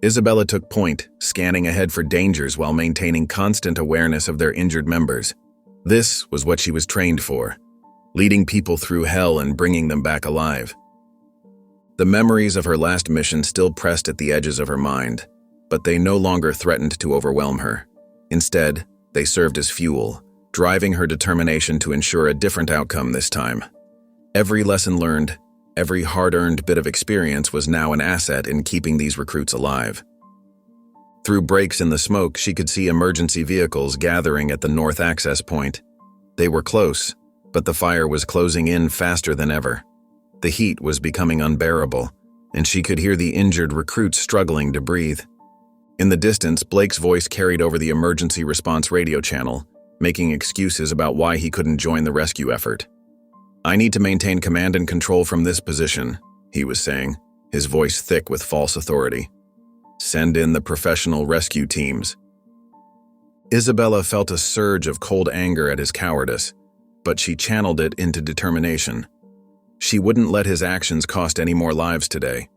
Isabella took point, scanning ahead for dangers while maintaining constant awareness of their injured members. This was what she was trained for, leading people through hell and bringing them back alive. The memories of her last mission still pressed at the edges of her mind, but they no longer threatened to overwhelm her. Instead, they served as fuel, driving her determination to ensure a different outcome this time. Every lesson learned, every hard-earned bit of experience was now an asset in keeping these recruits alive. Through breaks in the smoke, she could see emergency vehicles gathering at the north access point. They were close, but the fire was closing in faster than ever. The heat was becoming unbearable, and she could hear the injured recruits struggling to breathe. In the distance, Blake's voice carried over the emergency response radio channel, making excuses about why he couldn't join the rescue effort. "I need to maintain command and control from this position," he was saying, his voice thick with false authority. "Send in the professional rescue teams." Isabella felt a surge of cold anger at his cowardice, but she channeled it into determination. She wouldn't let his actions cost any more lives today.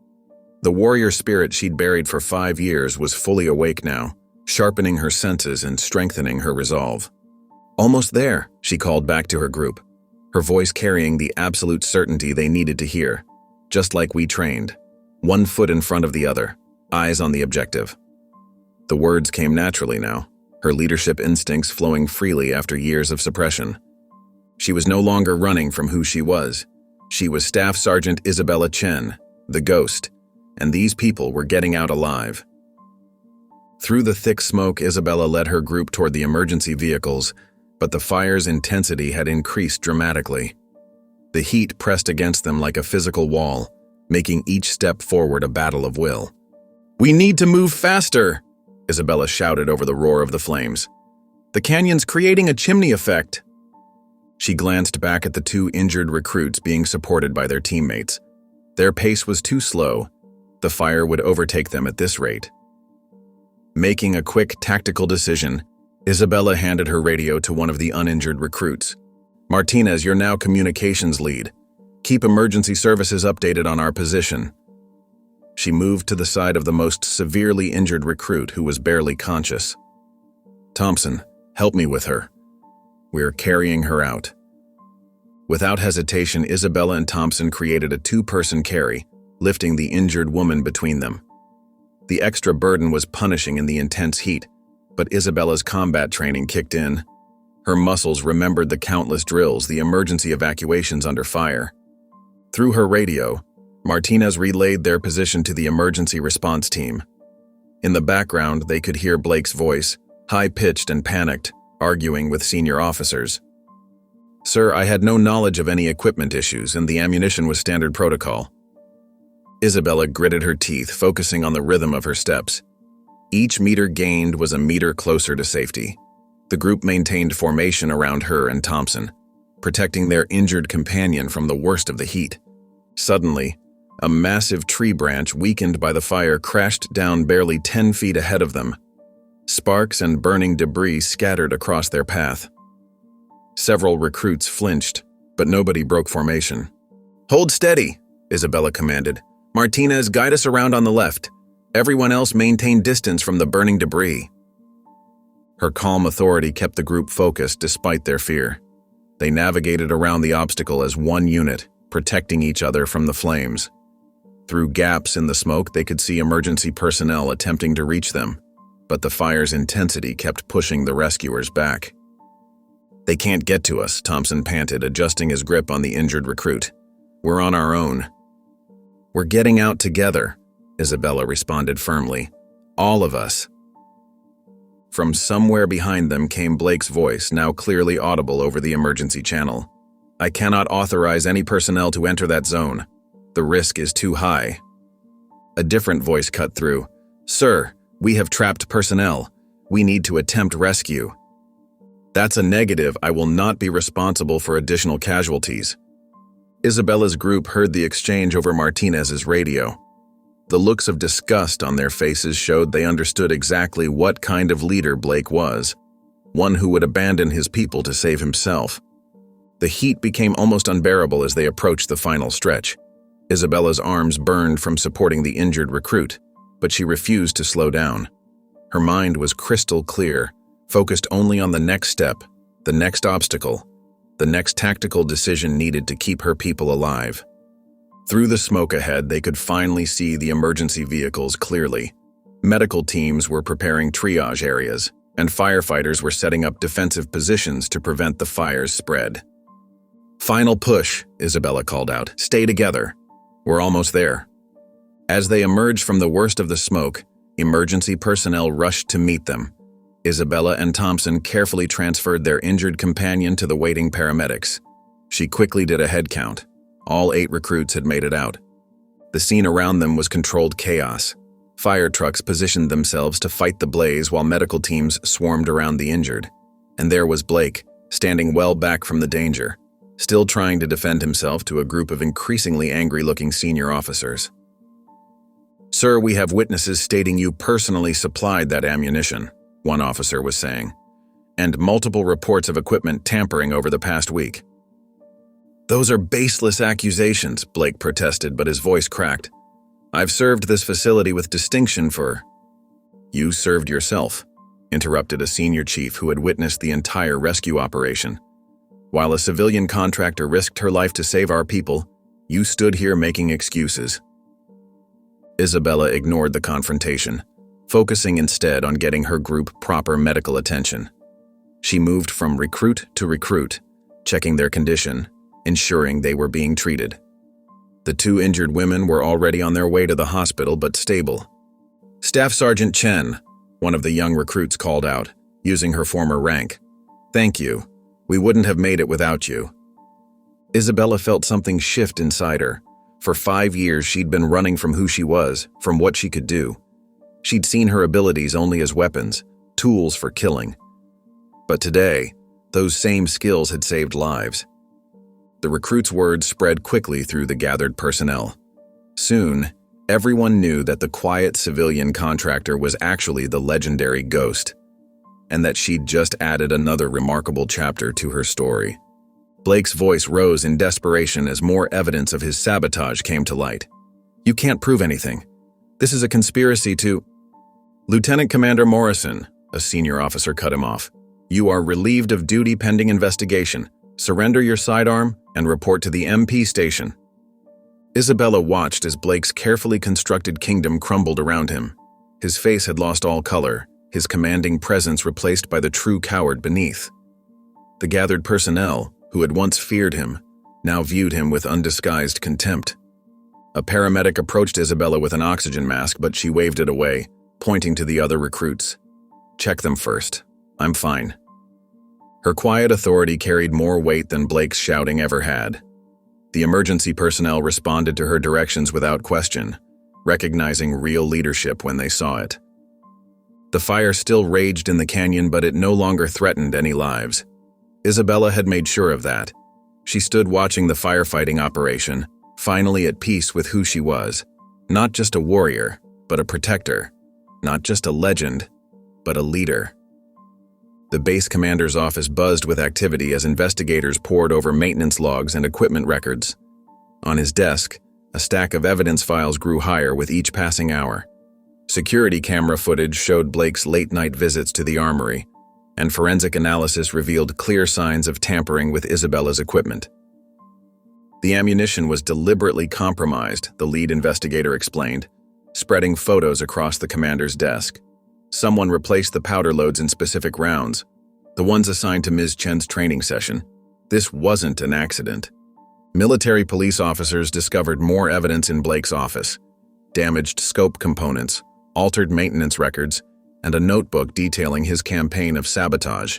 The warrior spirit she'd buried for 5 years was fully awake now, sharpening her senses and strengthening her resolve. "Almost there," she called back to her group, her voice carrying the absolute certainty they needed to hear. "Just like we trained. One foot in front of the other, eyes on the objective." The words came naturally now, her leadership instincts flowing freely after years of suppression. She was no longer running from who she was. She was Staff Sergeant Isabella Chen, the ghost, and these people were getting out alive. Through the thick smoke, Isabella led her group toward the emergency vehicles, but the fire's intensity had increased dramatically. The heat pressed against them like a physical wall, making each step forward a battle of will. "We need to move faster!" Isabella shouted over the roar of the flames. "The canyon's creating a chimney effect." She glanced back at the 2 injured recruits being supported by their teammates. Their pace was too slow. The fire would overtake them at this rate. Making a quick tactical decision, Isabella handed her radio to one of the uninjured recruits. "Martinez, you're now communications lead. Keep emergency services updated on our position." She moved to the side of the most severely injured recruit who was barely conscious. "Thompson, help me with her. We're carrying her out." Without hesitation, Isabella and Thompson created a 2-person carry, lifting the injured woman between them. The extra burden was punishing in the intense heat, but Isabella's combat training kicked in. Her muscles remembered the countless drills, the emergency evacuations under fire. Through her radio, Martinez relayed their position to the emergency response team. In the background, they could hear Blake's voice, high-pitched and panicked, arguing with senior officers. "Sir, I had no knowledge of any equipment issues, and the ammunition was standard protocol." Isabella gritted her teeth, focusing on the rhythm of her steps. Each meter gained was a meter closer to safety. The group maintained formation around her and Thompson, protecting their injured companion from the worst of the heat. Suddenly, a massive tree branch weakened by the fire crashed down barely 10 feet ahead of them. Sparks and burning debris scattered across their path. Several recruits flinched, but nobody broke formation. "Hold steady," Isabella commanded. "Martinez, guide us around on the left. Everyone else maintain distance from the burning debris." Her calm authority kept the group focused despite their fear. They navigated around the obstacle as one unit, protecting each other from the flames. Through gaps in the smoke, they could see emergency personnel attempting to reach them. but the fire's intensity kept pushing the rescuers back. "They can't get to us," Thompson panted, adjusting his grip on the injured recruit. "We're on our own." "We're getting out together," Isabella responded firmly. "All of us." From somewhere behind them came Blake's voice, now clearly audible over the emergency channel. "I cannot authorize any personnel to enter that zone. The risk is too high." A different voice cut through. "Sir, we have trapped personnel. We need to attempt rescue." "That's a negative. I will not be responsible for additional casualties." Isabella's group heard the exchange over Martinez's radio. The looks of disgust on their faces showed they understood exactly what kind of leader Blake was, one who would abandon his people to save himself. The heat became almost unbearable as they approached the final stretch. Isabella's arms burned from supporting the injured recruit, but she refused to slow down. Her mind was crystal clear, focused only on the next step, the next obstacle, the next tactical decision needed to keep her people alive. Through the smoke ahead, they could finally see the emergency vehicles clearly. Medical teams were preparing triage areas, and firefighters were setting up defensive positions to prevent the fire's spread. "Final push," Isabella called out. "Stay together. We're almost there." As they emerged from the worst of the smoke, emergency personnel rushed to meet them. Isabella and Thompson carefully transferred their injured companion to the waiting paramedics. She quickly did a head count. All 8 recruits had made it out. The scene around them was controlled chaos. Fire trucks positioned themselves to fight the blaze while medical teams swarmed around the injured. And there was Blake, standing well back from the danger, still trying to defend himself to a group of increasingly angry-looking senior officers. "Sir, we have witnesses stating you personally supplied that ammunition," one officer was saying, "and multiple reports of equipment tampering over the past week." "Those are baseless accusations," Blake protested, but his voice cracked. "I've served this facility with distinction for—" "You served yourself," interrupted a senior chief who had witnessed the entire rescue operation. "While a civilian contractor risked her life to save our people, you stood here making excuses." Isabella ignored the confrontation, focusing instead on getting her group proper medical attention. She moved from recruit to recruit, checking their condition, ensuring they were being treated. The 2 injured women were already on their way to the hospital but stable. "Staff Sergeant Chen," one of the young recruits called out, using her former rank. "Thank you. We wouldn't have made it without you." Isabella felt something shift inside her. For 5 years she'd been running from who she was, from what she could do. She'd seen her abilities only as weapons, tools for killing. But today, those same skills had saved lives. The recruit's words spread quickly through the gathered personnel. Soon, everyone knew that the quiet civilian contractor was actually the legendary Ghost, and that she'd just added another remarkable chapter to her story. Blake's voice rose in desperation as more evidence of his sabotage came to light. "You can't prove anything. This is a conspiracy to—" "Lieutenant Commander Morrison," a senior officer cut him off. "You are relieved of duty pending investigation. Surrender your sidearm and report to the MP station." Isabella watched as Blake's carefully constructed kingdom crumbled around him. His face had lost all color, his commanding presence replaced by the true coward beneath. The gathered personnel, who had once feared him, now viewed him with undisguised contempt. A paramedic approached Isabella with an oxygen mask, but she waved it away, pointing to the other recruits. "Check them first. I'm fine." Her quiet authority carried more weight than Blake's shouting ever had. The emergency personnel responded to her directions without question, recognizing real leadership when they saw it. The fire still raged in the canyon, but it no longer threatened any lives. Isabella had made sure of that. She stood watching the firefighting operation, finally at peace with who she was. Not just a warrior, but a protector. Not just a legend, but a leader. The base commander's office buzzed with activity as investigators pored over maintenance logs and equipment records. On his desk, a stack of evidence files grew higher with each passing hour. Security camera footage showed Blake's late-night visits to the armory, and forensic analysis revealed clear signs of tampering with Isabella's equipment. The ammunition was deliberately compromised, the lead investigator explained, spreading photos across the commander's desk. Someone replaced the powder loads in specific rounds, the ones assigned to Ms. Chen's training session. This wasn't an accident. Military police officers discovered more evidence in Blake's office: damaged scope components, altered maintenance records, and a notebook detailing his campaign of sabotage.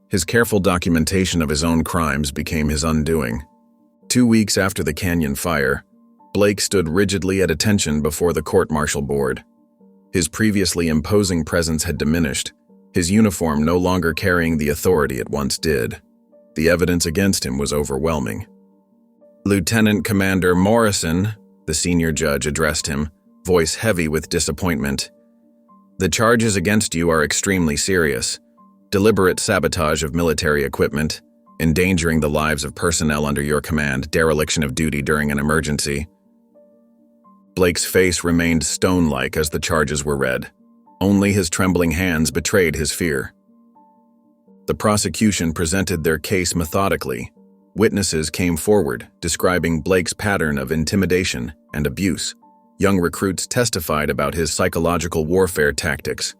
His careful documentation of his own crimes became his undoing. 2 weeks after the Canyon fire, Blake stood rigidly at attention before the court-martial board. His previously imposing presence had diminished, his uniform no longer carrying the authority it once did. The evidence against him was overwhelming. "Lieutenant Commander Morrison," the senior judge addressed him, voice heavy with disappointment. "The charges against you are extremely serious. Deliberate sabotage of military equipment, endangering the lives of personnel under your command, dereliction of duty during an emergency." Blake's face remained stone-like as the charges were read. Only his trembling hands betrayed his fear. The prosecution presented their case methodically. Witnesses came forward, describing Blake's pattern of intimidation and abuse. Young recruits testified about his psychological warfare tactics.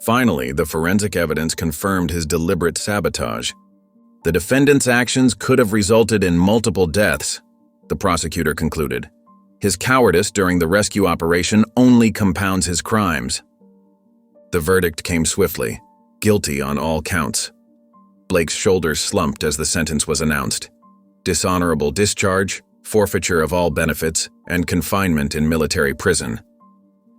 Finally, the forensic evidence confirmed his deliberate sabotage. "The defendant's actions could have resulted in multiple deaths," the prosecutor concluded. "His cowardice during the rescue operation only compounds his crimes." The verdict came swiftly, guilty on all counts. Blake's shoulders slumped as the sentence was announced: dishonorable discharge, forfeiture of all benefits, and confinement in military prison.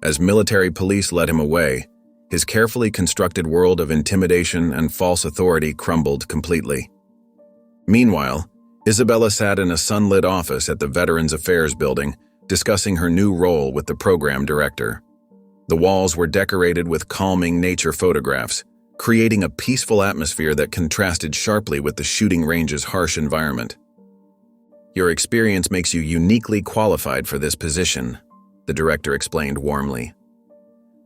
As military police led him away, his carefully constructed world of intimidation and false authority crumbled completely. Meanwhile, Isabella sat in a sunlit office at the Veterans Affairs Building, discussing her new role with the program director. The walls were decorated with calming nature photographs, creating a peaceful atmosphere that contrasted sharply with the shooting range's harsh environment. "Your experience makes you uniquely qualified for this position," the director explained warmly.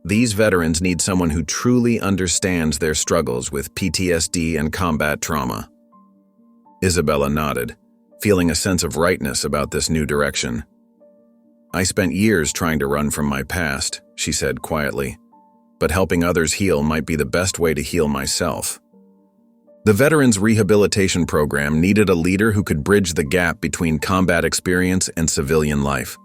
"These veterans need someone who truly understands their struggles with PTSD and combat trauma." Isabella nodded, feeling a sense of rightness about this new direction. "I spent years trying to run from my past," she said quietly, "but helping others heal might be the best way to heal myself." The Veterans Rehabilitation Program needed a leader who could bridge the gap between combat experience and civilian life.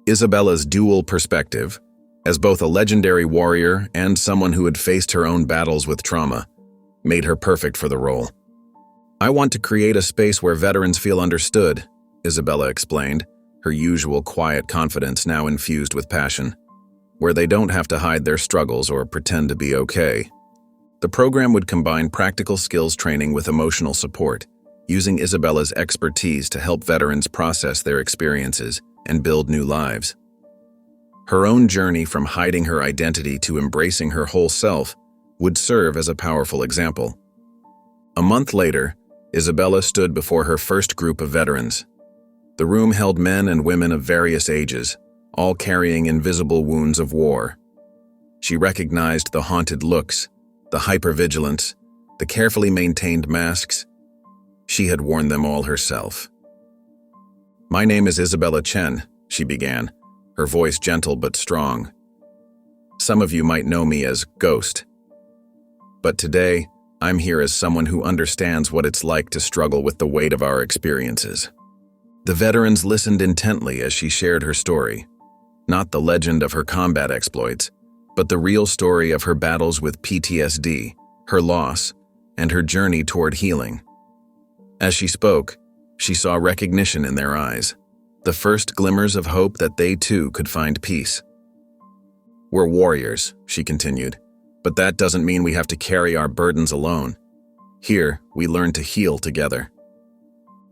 Isabella's dual perspective, as both a legendary warrior and someone who had faced her own battles with trauma, made her perfect for the role. "I want to create a space where veterans feel understood," Isabella explained, her usual quiet confidence now infused with passion, "where they don't have to hide their struggles or pretend to be okay." The program would combine practical skills training with emotional support, using Isabella's expertise to help veterans process their experiences and build new lives. Her own journey from hiding her identity to embracing her whole self would serve as a powerful example. A month later, Isabella stood before her first group of veterans. The room held men and women of various ages, all carrying invisible wounds of war. She recognized the haunted looks, the hypervigilance, the carefully maintained masks. She had worn them all herself. "My name is Isabella Chen," she began, her voice gentle but strong. "Some of you might know me as Ghost. But today, I'm here as someone who understands what it's like to struggle with the weight of our experiences." The veterans listened intently as she shared her story, not the legend of her combat exploits, but the real story of her battles with PTSD, her loss, and her journey toward healing. As she spoke, she saw recognition in their eyes, the first glimmers of hope that they too could find peace. "We're warriors," she continued, "but that doesn't mean we have to carry our burdens alone. Here, we learn to heal together."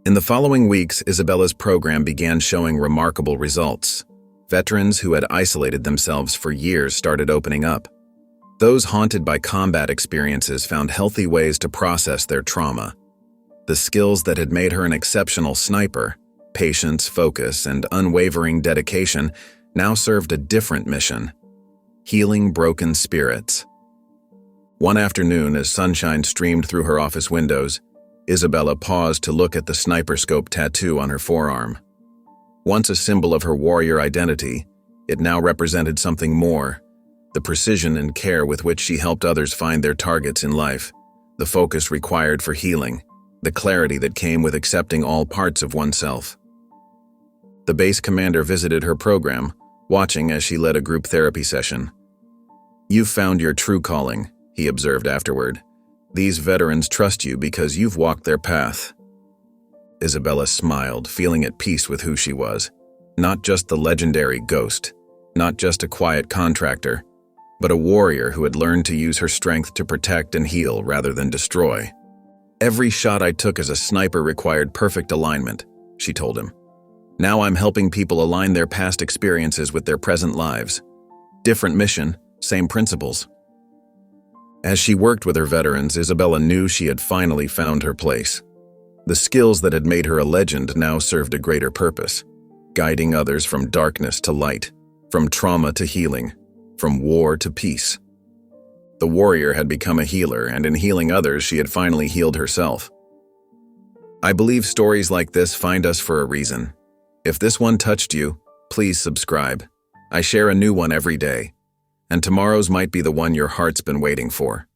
In the following weeks, Isabella's program began showing remarkable results. Veterans who had isolated themselves for years started opening up. Those haunted by combat experiences found healthy ways to process their trauma. The skills that had made her an exceptional sniper, patience, focus, and unwavering dedication, now served a different mission: healing broken spirits. One afternoon, as sunshine streamed through her office windows, Isabella paused to look at the sniper scope tattoo on her forearm. Once a symbol of her warrior identity, it now represented something more: the precision and care with which she helped others find their targets in life, the focus required for healing, the clarity that came with accepting all parts of oneself. The base commander visited her program, watching as she led a group therapy session. "You've found your true calling," he observed afterward. "These veterans trust you because you've walked their path." Isabella smiled, feeling at peace with who she was. Not just the legendary Ghost, not just a quiet contractor, but a warrior who had learned to use her strength to protect and heal rather than destroy. "Every shot I took as a sniper required perfect alignment," she told him. "Now I'm helping people align their past experiences with their present lives. Different mission, same principles." As she worked with her veterans, Isabella knew she had finally found her place. The skills that had made her a legend now served a greater purpose, guiding others from darkness to light, from trauma to healing, from war to peace. The warrior had become a healer, and in healing others, she had finally healed herself. I believe stories like this find us for a reason. If this one touched you, please subscribe. I share a new one every day, and tomorrow's might be the one your heart's been waiting for.